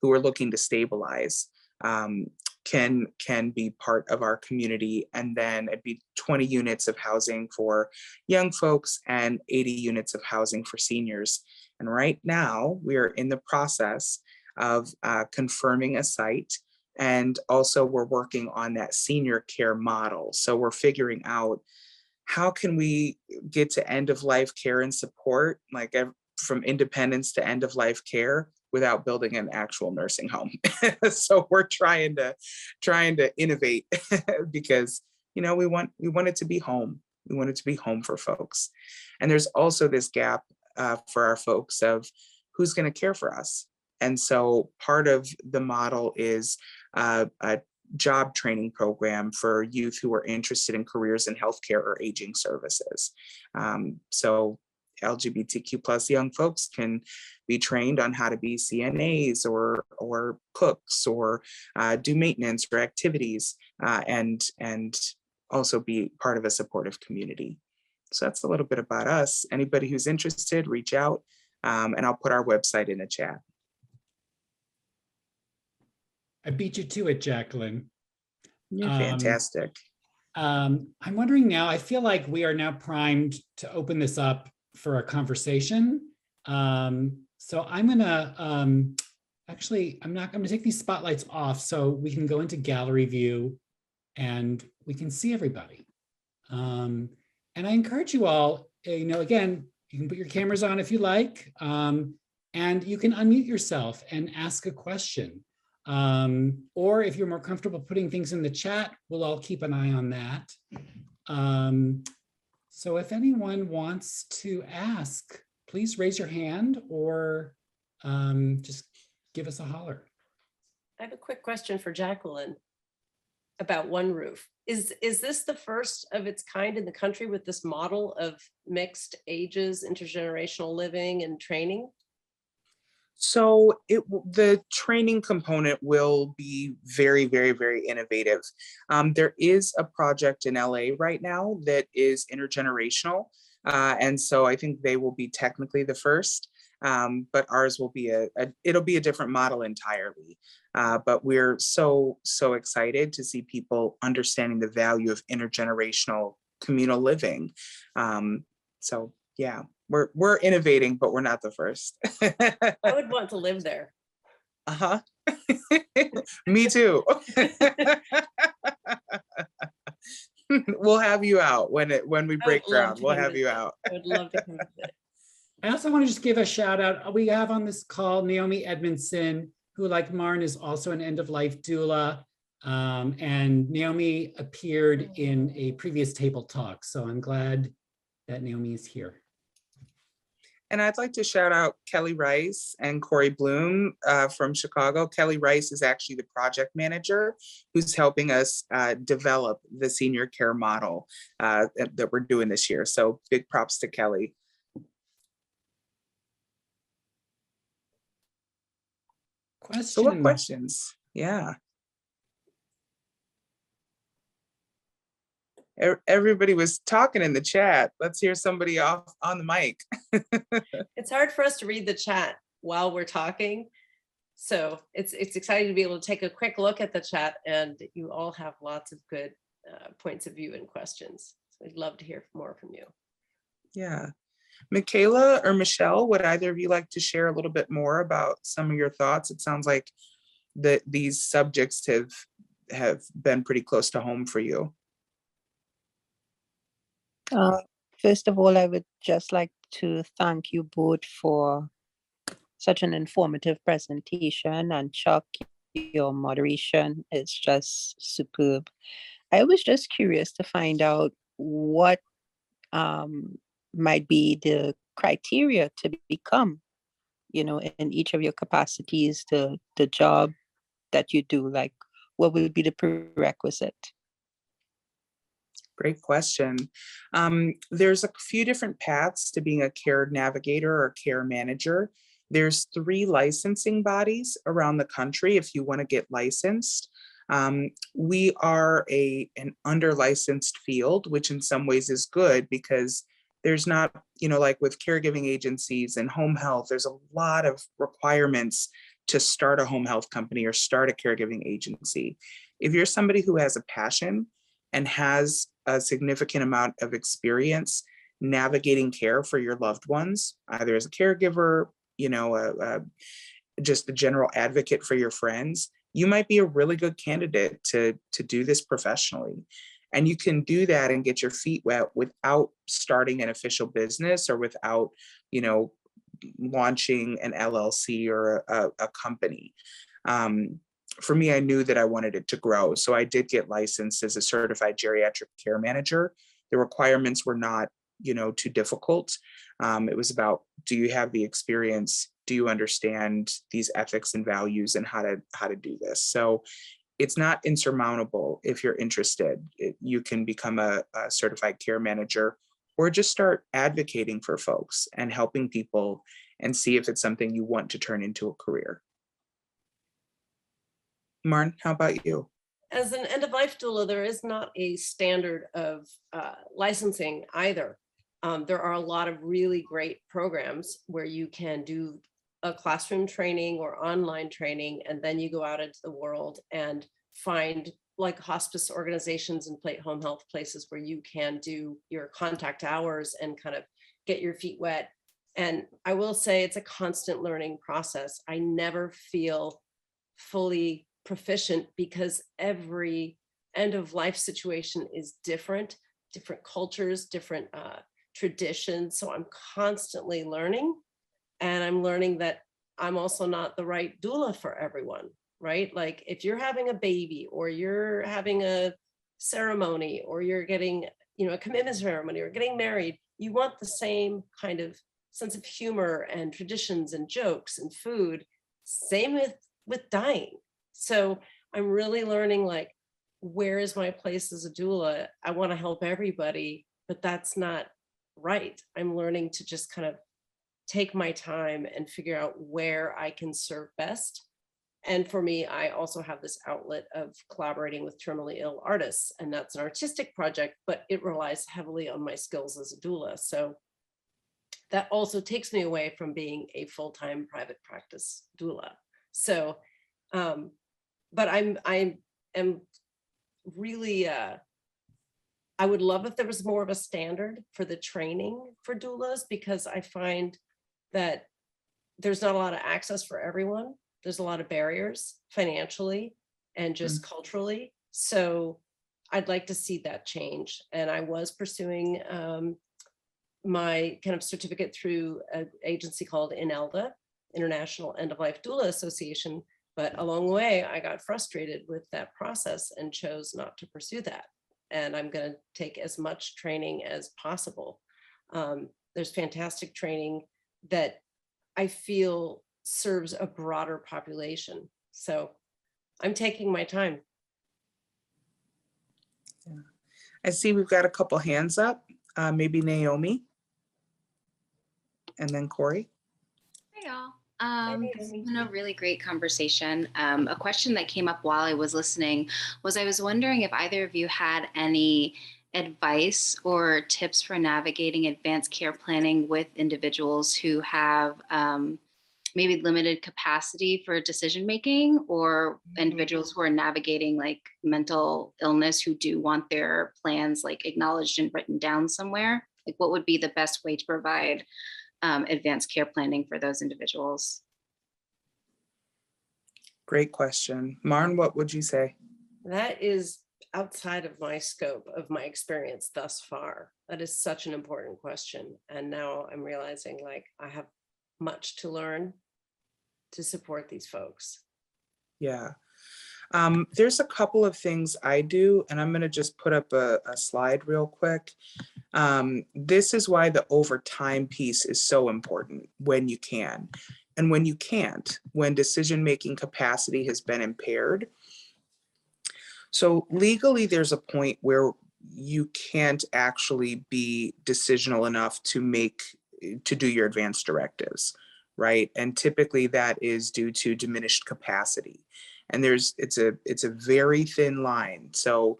who are looking to stabilize, can be part of our community. And then it'd be 20 units of housing for young folks and 80 units of housing for seniors. And right now we are in the process of confirming a site. And also we're working on that senior care model. So we're figuring out, how can we get to end of life care and support, like from independence to end of life care, without building an actual nursing home. So we're trying to innovate because, we want it to be home. We want it to be home for folks. And there's also this gap for our folks of who's going to care for us. And so part of the model is a job training program for youth who are interested in careers in healthcare or aging services. So LGBTQ plus young folks can be trained on how to be CNAs or cooks or do maintenance or activities, and also be part of a supportive community. So that's a little bit about us. Anybody who's interested, reach out, and I'll put our website in the chat. I beat you to it, Jacqueline. You're Um, fantastic. I'm wondering now, I feel like we are now primed to open this up for a conversation. So I'm gonna, actually, I'm gonna take these spotlights off so we can go into gallery view and we can see everybody. And I encourage you all, again, you can put your cameras on if you like, and you can unmute yourself and ask a question. Or if you're more comfortable putting things in the chat, we'll all keep an eye on that. So if anyone wants to ask, please raise your hand or just give us a holler. I have a quick question for Jacqueline about One Roof. Is this the first of its kind in the country with this model of mixed ages, intergenerational living and training? So the training component will be very, very, very innovative. There is a project in LA right now that is intergenerational. And so I think they will be technically the first, but ours will be it'll be a different model entirely. But we're so excited to see people understanding the value of intergenerational communal living. So yeah. We're innovating, but we're not the first. I would want to live there. Uh-huh. Me too. We'll have you out when we break ground. We'll have you out. I would love to come visit. I also want to just give a shout out. We have on this call Naomi Edmondson, who, like Marn, is also an end-of-life doula. And Naomi appeared in a previous table talk. So I'm glad that Naomi is here. And I'd like to shout out Kelly Rice and Corey Bloom from Chicago. Kelly Rice is actually the project manager who's helping us develop the senior care model that we're doing this year. So big props to Kelly. So what questions? Yeah. Everybody was talking in the chat. Let's hear somebody off on the mic. It's hard for us to read the chat while we're talking. So it's exciting to be able to take a quick look at the chat, and you all have lots of good points of view and questions. So I'd love to hear more from you. Yeah. Michaela or Michelle, would either of you like to share a little bit more about some of your thoughts? It sounds like these subjects have been pretty close to home for you. First of all, I would just like to thank you both for such an informative presentation, and Chuck, your moderation is just superb. I was just curious to find out what might be the criteria to become, in each of your capacities, the job that you do, like what would be the prerequisite? Great question. There's a few different paths to being a care navigator or care manager. There's 3 licensing bodies around the country if you want to get licensed. We are an under-licensed field, which in some ways is good because there's not, like with caregiving agencies and home health, there's a lot of requirements to start a home health company or start a caregiving agency. If you're somebody who has a passion and has a significant amount of experience navigating care for your loved ones, either as a caregiver, just a general advocate for your friends, you might be a really good candidate to do this professionally. And you can do that and get your feet wet without starting an official business or without, launching an LLC or a company. For me, I knew that I wanted it to grow. So I did get licensed as a certified geriatric care manager. The requirements were not, too difficult. It was about, do you have the experience? Do you understand these ethics and values and how to do this? So it's not insurmountable. If you're interested, you can become a certified care manager or just start advocating for folks and helping people and see if it's something you want to turn into a career. Marn, how about you? As an end-of-life doula, there is not a standard of licensing either. There are a lot of really great programs where you can do a classroom training or online training, and then you go out into the world and find like hospice organizations and home health places where you can do your contact hours and kind of get your feet wet. And I will say it's a constant learning process. I never feel fully proficient because every end of life situation is different cultures, different traditions. So I'm constantly learning, and I'm learning that I'm also not the right doula for everyone, right? Like if you're having a baby or you're having a ceremony or you're getting, a commitment ceremony or getting married, you want the same kind of sense of humor and traditions and jokes and food. Same with dying. So I'm really learning, like, where is my place as a doula? I want to help everybody, but that's not right. I'm learning to just kind of take my time and figure out where I can serve best. And for me, I also have this outlet of collaborating with terminally ill artists, and that's an artistic project, but it relies heavily on my skills as a doula. So that also takes me away from being a full-time private practice doula. So, but I am really, I would love if there was more of a standard for the training for doulas, because I find that there's not a lot of access for everyone. There's a lot of barriers financially and just culturally. So I'd like to see that change. And I was pursuing my kind of certificate through an agency called INELDA, International End of Life Doula Association. But along the way, I got frustrated with that process and chose not to pursue that. And I'm going to take as much training as possible. There's fantastic training that I feel serves a broader population. So I'm taking my time. Yeah. I see we've got a couple hands up, maybe Naomi, and then Corey. Hey y'all. This has been a really great conversation. A question that came up while I was listening was, I was wondering if either of you had any advice or tips for navigating advanced care planning with individuals who have maybe limited capacity for decision making, or individuals who are navigating like mental illness who do want their plans like acknowledged and written down somewhere. Like, what would be the best way to provide advanced care planning for those individuals? Great question. Marn, what would you say? That is outside of my scope of my experience thus far. That is such an important question. And now I'm realizing, like, I have much to learn to support these folks. Yeah. There's a couple of things I do, and I'm going to just put up a slide real quick. This is why the overtime piece is so important when you can. And when you can't, when decision-making capacity has been impaired. So legally, there's a point where you can't actually be decisional enough to do your advanced directives, right? And typically that is due to diminished capacity. And it's a very thin line. So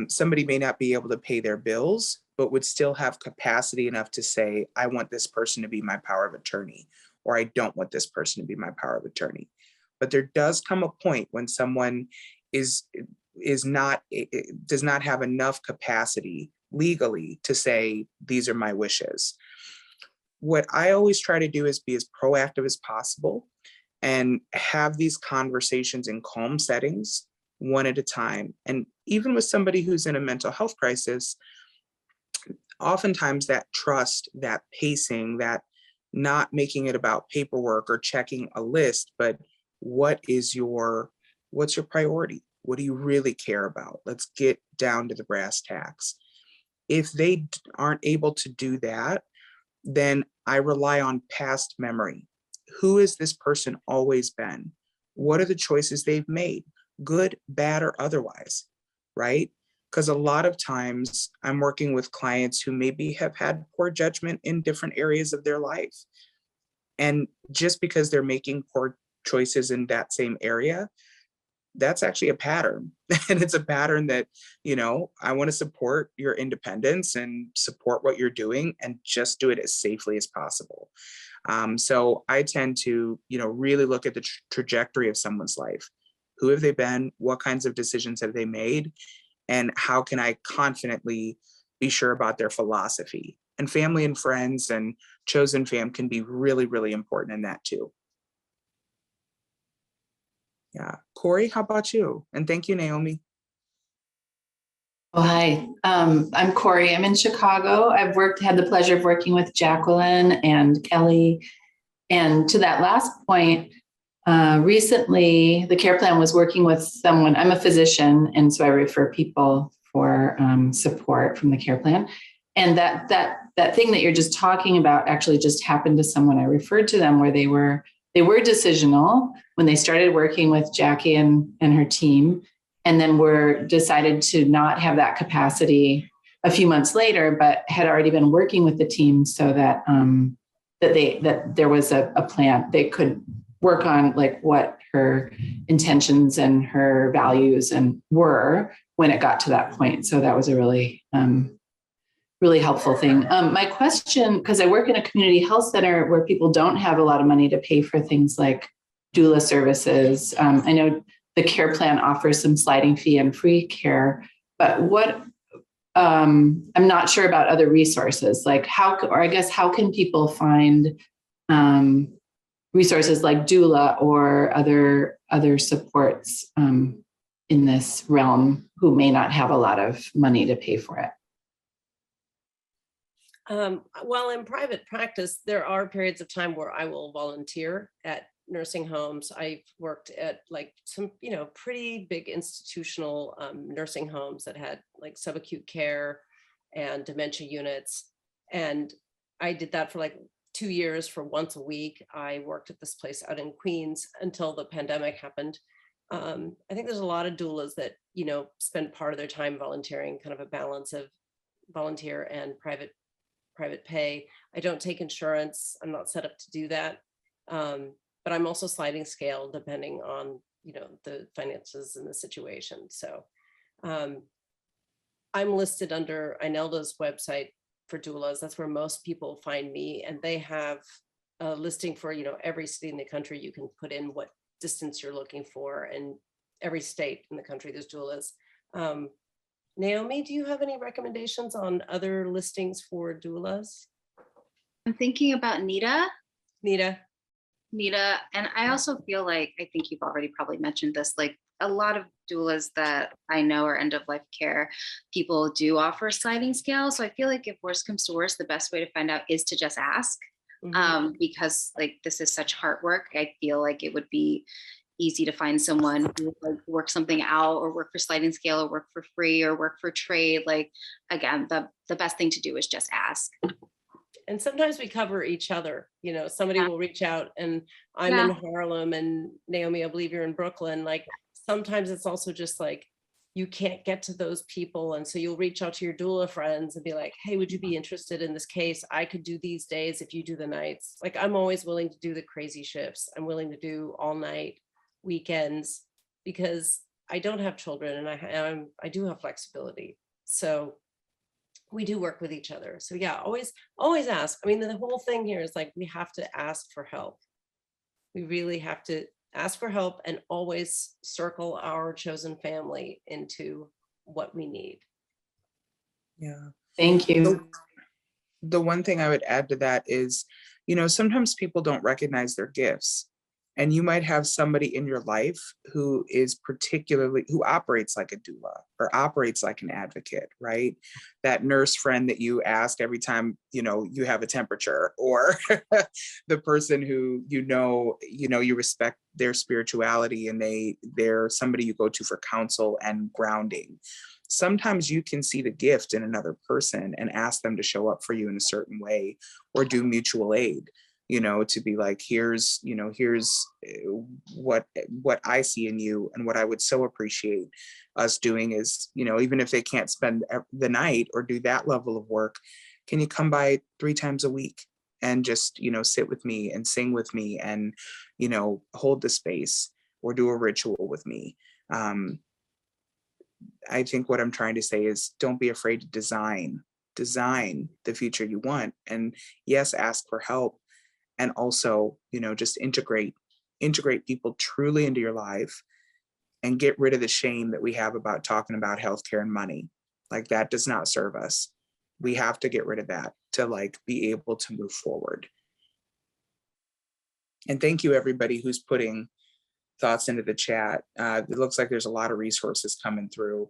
somebody may not be able to pay their bills, but would still have capacity enough to say, I want this person to be my power of attorney, or I don't want this person to be my power of attorney. But there does come a point when someone does not have enough capacity legally to say, these are my wishes. What I always try to do is be as proactive as possible and have these conversations in calm settings, one at a time. And even with somebody who's in a mental health crisis, oftentimes that trust, that pacing, that not making it about paperwork or checking a list, but what's your priority? What do you really care about? Let's get down to the brass tacks. If they aren't able to do that, then I rely on past memory. Who has this person always been? What are the choices they've made, good, bad, or otherwise, right? Because a lot of times I'm working with clients who maybe have had poor judgment in different areas of their life. And just because they're making poor choices in that same area, that's actually a pattern. And it's a pattern that, I want to support your independence and support what you're doing and just do it as safely as possible. So I tend to, really look at the trajectory of someone's life. Who have they been? What kinds of decisions have they made? And how can I confidently be sure about their philosophy? And family and friends and chosen fam can be really, really important in that too. Yeah. Corey, how about you? And thank you, Naomi. Oh, hi. I'm Corey. I'm in Chicago. I've had the pleasure of working with Jacqueline and Kelly. And to that last point, recently the care plan was working with someone. I'm a physician, and so I refer people for support from the care plan. And that thing that you're just talking about actually just happened to someone. I referred to them where they were decisional when they started working with Jackie and her team, and then were decided to not have that capacity a few months later, but had already been working with the team so that that there was a plan they could work on, like what her intentions and her values and were when it got to that point. So that was a really really helpful thing. My question, because I work in a community health center where people don't have a lot of money to pay for things like doula services. I know the care plan offers some sliding fee and free care, but I'm not sure about other resources. Like how can people find resources like doula or other supports in this realm who may not have a lot of money to pay for it? Well, in private practice, there are periods of time where I will volunteer at nursing homes. I've worked at like some, pretty big institutional nursing homes that had like subacute care and dementia units. And I did that for like 2 years for once a week. I worked at this place out in Queens until the pandemic happened. I think there's a lot of doulas that, spend part of their time volunteering, kind of a balance of volunteer and private pay. I don't take insurance. I'm not set up to do that. But I'm also sliding scale depending on, the finances and the situation. So I'm listed under INELDA's website for doulas. That's where most people find me. And they have a listing for, every city in the country. You can put in what distance you're looking for, and every state in the country there's doulas. Naomi, do you have any recommendations on other listings for doulas? I'm thinking about Nita, Nita, and I also feel like, I think you've already probably mentioned this, like a lot of doulas that I know are end of life care, people do offer sliding scale. So I feel like if worse comes to worse, the best way to find out is to just ask. Because like this is such hard work. I feel like it would be easy to find someone who would like work something out or work for sliding scale or work for free or work for trade. Like, again, the best thing to do is just ask. And sometimes we cover each other. Somebody will reach out, and I'm in Harlem, and Naomi, I believe you're in Brooklyn. Like sometimes it's also just like you can't get to those people, and so you'll reach out to your doula friends and be like, hey, would you be interested in this case? I could do these days if you do the nights. Like I'm always willing to do the crazy shifts. I'm willing to do all night, weekends, because I don't have children, and I do have flexibility. So we do work with each other. So yeah, always ask. I mean, the whole thing here is like we have to ask for help. We really have to ask for help and always circle our chosen family into what we need. Yeah. Thank you. The one thing I would add to that is, sometimes people don't recognize their gifts. And you might have somebody in your life who operates like a doula or operates like an advocate, right? That nurse friend that you ask every time, you have a temperature, or the person who, you respect their spirituality and they're somebody you go to for counsel and grounding. Sometimes you can see the gift in another person and ask them to show up for you in a certain way or do mutual aid. To be like, here's what I see in you, and what I would so appreciate us doing is, even if they can't spend the night or do that level of work, can you come by 3 times a week and just, sit with me and sing with me and, hold the space or do a ritual with me. I think what I'm trying to say is don't be afraid to design the future you want. And yes, ask for help. and also, just integrate people truly into your life and get rid of the shame that we have about talking about healthcare and money. Like, that does not serve us. We have to get rid of that to like be able to move forward. And thank you everybody who's putting thoughts into the chat. It looks like there's a lot of resources coming through.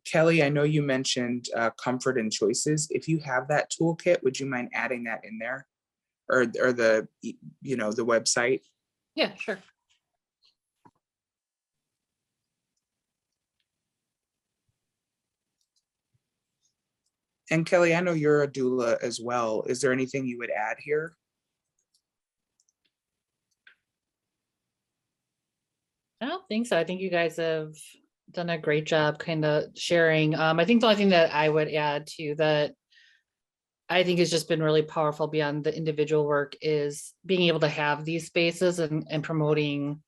Kelly, I know you mentioned comfort and choices. If you have that toolkit, would you mind adding that in there, or the the website? Yeah, sure. And Kelly, I know you're a doula as well. Is there anything you would add here? I don't think so. I think you guys have done a great job kind of sharing. I think the only thing that I would add to that I think has just been really powerful beyond the individual work is being able to have these spaces and promoting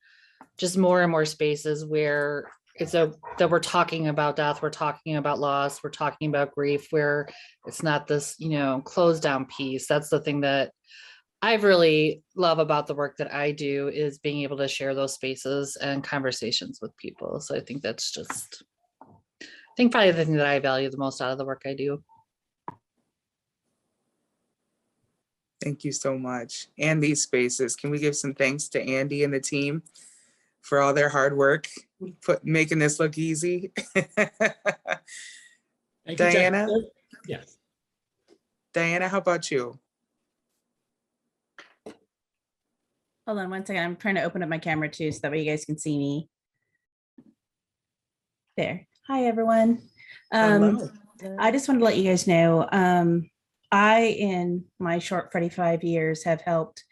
just more and more spaces where that we're talking about death, we're talking about loss, we're talking about grief, where it's not this, closed down piece. That's the thing that I really love about the work that I do, is being able to share those spaces and conversations with people. So I think that's just, probably the thing that I value the most out of the work I do. Thank you so much. And these spaces, can we give some thanks to Andy and the team for all their hard work, making this look easy? Thank you, Diana? Jessica. Yes. Diana, how about you? Hold on one second. I'm trying to open up my camera too, so that way you guys can see me. There. Hi, everyone. Hello. I just wanted to let you guys know, I, in my short 45 years, have helped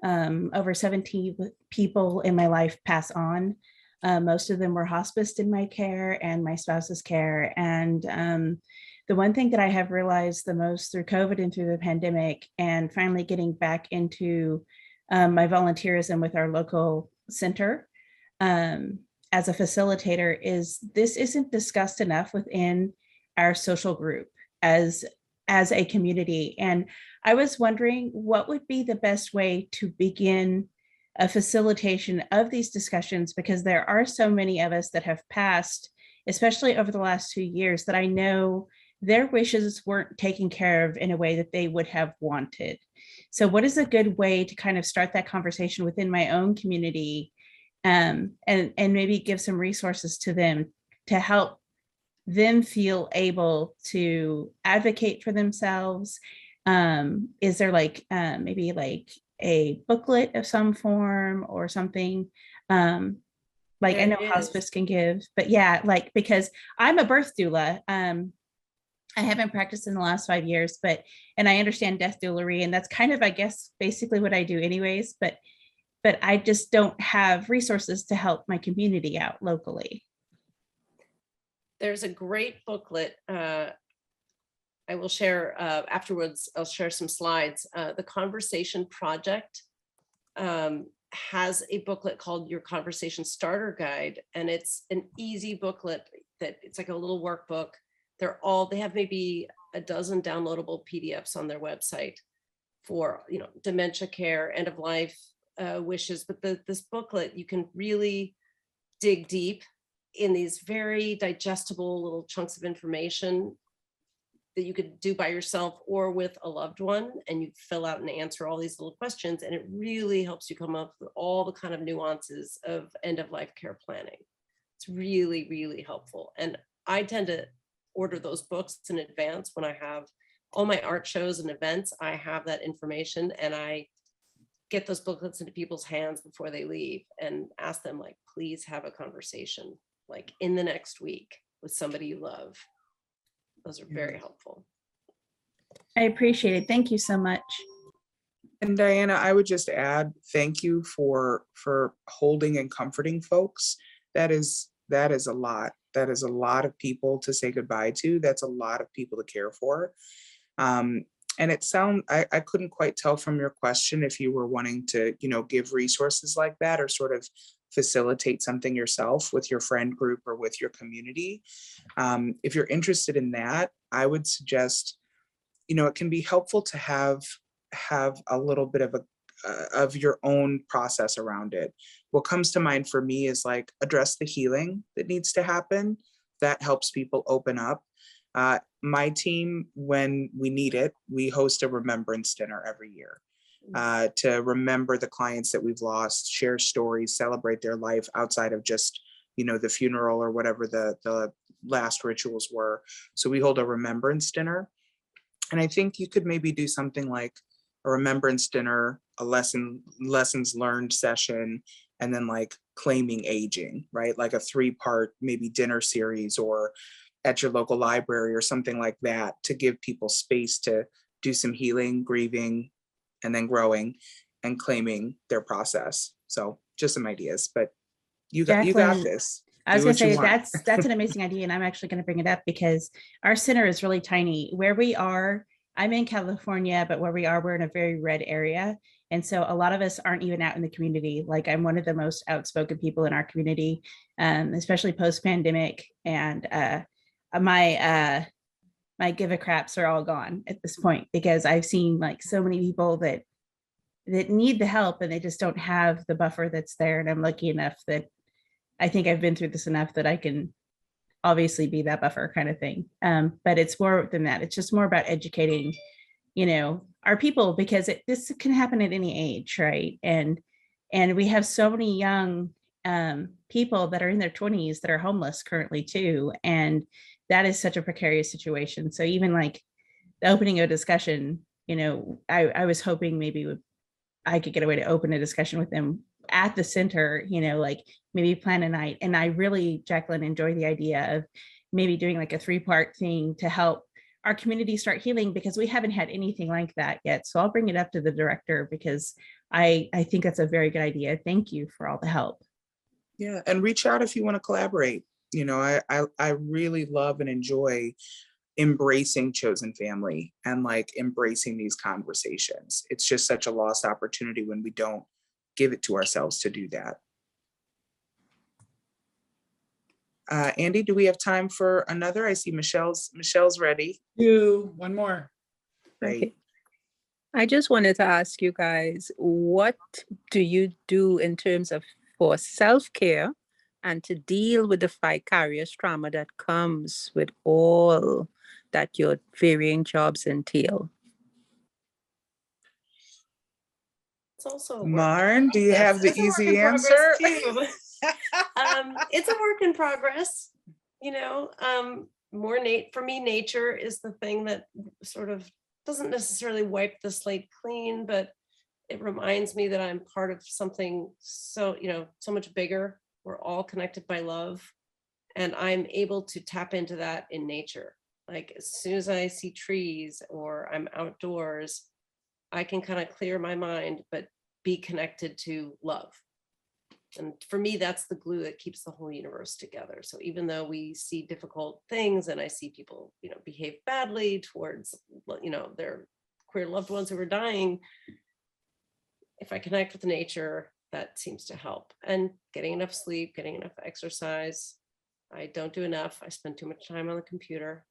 over 17 people in my life pass on. Most of them were hospiced in my care and my spouse's care. And the one thing that I have realized the most through COVID and through the pandemic, and finally getting back into my volunteerism with our local center as a facilitator, is this isn't discussed enough within our social group as a community. And I was wondering what would be the best way to begin a facilitation of these discussions, because there are so many of us that have passed, especially over the last 2 years, that I know their wishes weren't taken care of in a way that they would have wanted. So what is a good way to kind of start that conversation within my own community, and maybe give some resources to them to help them feel able to advocate for themselves? Is there maybe like a booklet of some form or something? I know hospice can give, but yeah, because I'm a birth doula. I haven't practiced in the last 5 years, and I understand death doulary, and that's kind of, I guess, basically what I do anyways, but I just don't have resources to help my community out locally. There's a great booklet. I will share afterwards. I'll share some slides. The Conversation Project has a booklet called Your Conversation Starter Guide, and it's an easy booklet that it's like a little workbook. They have maybe a dozen downloadable PDFs on their website for dementia care, end of life wishes. But this booklet, you can really dig deep in these very digestible little chunks of information that you could do by yourself or with a loved one, and you fill out and answer all these little questions, and it really helps you come up with all the kind of nuances of end of life care planning. It's really, really helpful. And I tend to order those books in advance. When I have all my art shows and events, I have that information, and I get those booklets into people's hands before they leave and ask them, please have a conversation in the next week with somebody you love. Those are very helpful. I appreciate it. Thank you so much. And Diana, I would just add, thank you for holding and comforting folks. That is a lot. That is a lot of people to say goodbye to. That's a lot of people to care for. And I couldn't quite tell from your question if you were wanting to, give resources like that, or sort of facilitate something yourself with your friend group or with your community. If you're interested in that, I would suggest, it can be helpful to have a little bit of of your own process around it. What comes to mind for me is like address the healing that needs to happen. That helps people open up. My team, when we need it, we host a remembrance dinner every year to remember the clients that we've lost, share stories, celebrate their life outside of just, you know, the funeral or whatever the last rituals were. So we hold a remembrance dinner. And I think you could maybe do something like a remembrance dinner, a lessons learned session, and then like claiming aging, right? Like a 3-part maybe dinner series, or at your local library or something like that, to give people space to do some healing, grieving, and then growing and claiming their process. So just some ideas, but you got Jacqueline, this. I was Do gonna what you say want. that's an amazing idea, and I'm actually gonna bring it up because our center is really tiny. Where we are, I'm in California, but where we are, we're in a very red area. And so a lot of us aren't even out in the community. Like I'm one of the most outspoken people in our community, especially post-pandemic. And my give a craps are all gone at this point, because I've seen like so many people that need the help and they just don't have the buffer that's there. And I'm lucky enough that I think I've been through this enough that I can obviously be that buffer kind of thing. But it's more than that. It's just more about educating, you know, our people, because this can happen at any age, right? And we have so many young people that are in their 20s that are homeless currently too. And that is such a precarious situation. So even like the opening of a discussion, you know, I was hoping maybe I could get a way to open a discussion with them at the center, you know, like maybe plan a night. And I really, Jacqueline, enjoy the idea of maybe doing like a 3-part thing to help our community start healing, because we haven't had anything like that yet. So I'll bring it up to the director, because I think that's a very good idea. Thank you for all the help. Yeah, and reach out if you want to collaborate. You know, I really love and enjoy embracing chosen family and like embracing these conversations. It's just such a lost opportunity when we don't give it to ourselves to do that. Andy, do we have time for another? I see Michelle's ready. One more. Great. Okay. I just wanted to ask you guys, what do you do in terms of for self-care and to deal with the vicarious trauma that comes with all that your varying jobs entail? It's also a work Marn, do you process. have the It's a work easy in progress, answer? too. It's a work in progress, you know. For me, nature is the thing that sort of doesn't necessarily wipe the slate clean, but it reminds me that I'm part of something so, you know, so much bigger. We're all connected by love, and I'm able to tap into that in nature. Like as soon as I see trees or I'm outdoors, I can kind of clear my mind, but be connected to love. And for me, that's the glue that keeps the whole universe together. So even though we see difficult things and I see people, you know, behave badly towards, you know, their queer loved ones who are dying, if I connect with nature, that seems to help. And getting enough sleep, getting enough exercise. I don't do enough. I spend too much time on the computer.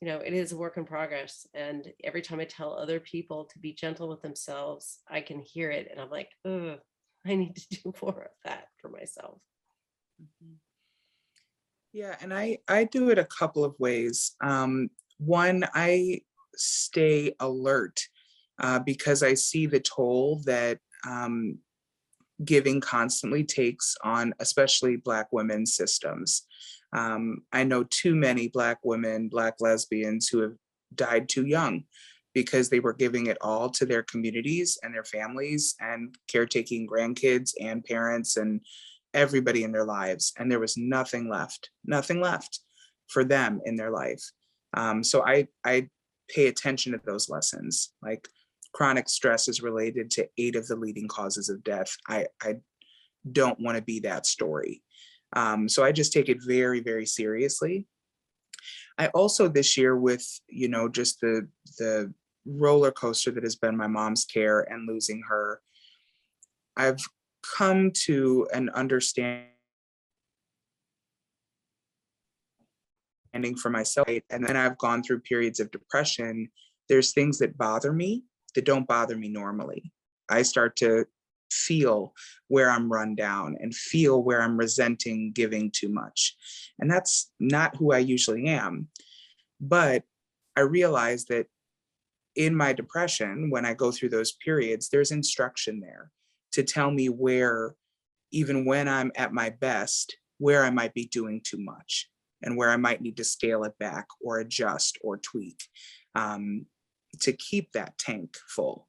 You know, it is a work in progress. And every time I tell other people to be gentle with themselves, I can hear it. And I'm like, ugh, I need to do more of that for myself. Yeah, and I do it a couple of ways. One, I stay alert because I see the toll that giving constantly takes on especially Black women's systems. I know too many Black women, Black lesbians who have died too young because they were giving it all to their communities and their families and caretaking grandkids and parents and everybody in their lives. And there was nothing left for them in their life. So I pay attention to those lessons. Like chronic stress is related to 8 of the leading causes of death. I don't want to be that story. So I just take it very, very seriously. I also this year with, you know, just the roller coaster that has been my mom's care and losing her, I've come to an understanding for myself. And then I've gone through periods of depression. There's things that bother me that don't bother me normally. I start to feel where I'm run down and feel where I'm resenting giving too much. And that's not who I usually am. But I realize that in my depression, when I go through those periods, there's instruction there to tell me where, even when I'm at my best, where I might be doing too much and where I might need to scale it back or adjust or tweak to keep that tank full.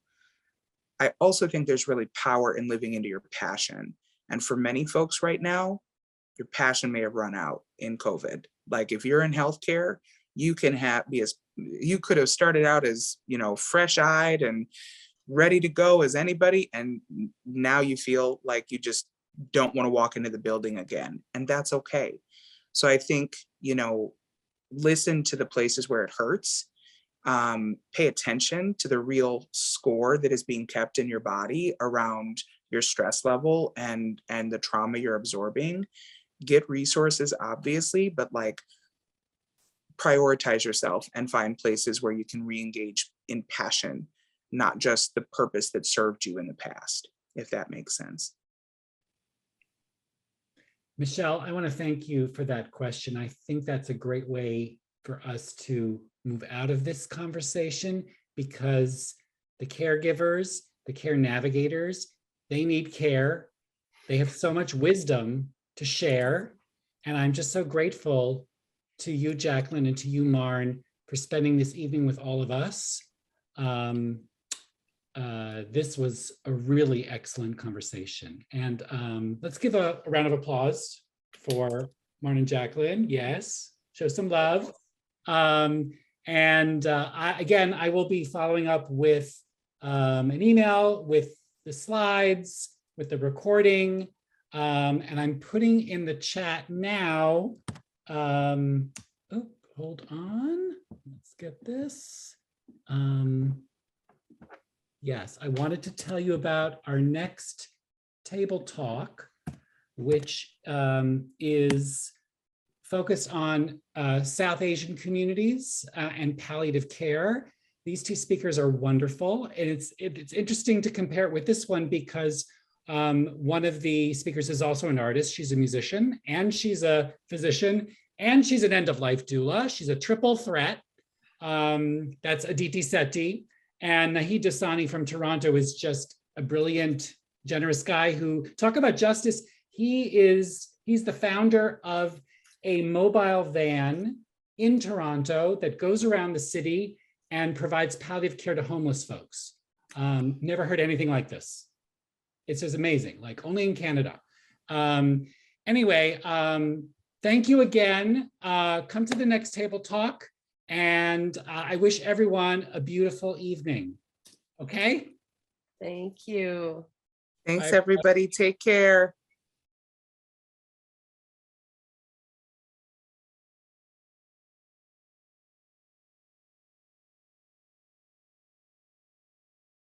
I also think there's really power in living into your passion. And for many folks right now, your passion may have run out in COVID. Like if you're in healthcare, you can you could have started out as, fresh-eyed and ready to go as anybody. And now you feel like you just don't want to walk into the building again. And that's okay. So I think, listen to the places where it hurts. Pay attention to the real score that is being kept in your body around your stress level and the trauma you're absorbing. Get resources, obviously, but like prioritize yourself and find places where you can re-engage in passion, not just the purpose that served you in the past, if that makes sense. Michelle, I want to thank you for that question. I think that's a great way for us to move out of this conversation, because the caregivers, the care navigators, they need care. They have so much wisdom to share. And I'm just so grateful to you, Jacqueline, and to you, Marn, for spending this evening with all of us. This was a really excellent conversation. And let's give a round of applause for Marn and Jacqueline. Yes, show some love. Again, I will be following up with an email with the slides, with the recording, and I'm putting in the chat now. Hold on, let's get this. Yes, I wanted to tell you about our next table talk, which is focused on South Asian communities and palliative care. These two speakers are wonderful. And it's interesting to compare it with this one because one of the speakers is also an artist. She's a musician and she's a physician and she's an end-of-life doula. She's a triple threat. That's Aditi Sethi. And Nahid Dasani from Toronto is just a brilliant, generous guy who, talk about justice, he's the founder of a mobile van in Toronto that goes around the city and provides palliative care to homeless folks. Never heard anything like this. It's just amazing, like only in Canada. Anyway, thank you again. Come to the next table talk. And I wish everyone a beautiful evening. Okay? Thank you. Thanks, Bye. everybody. Take care.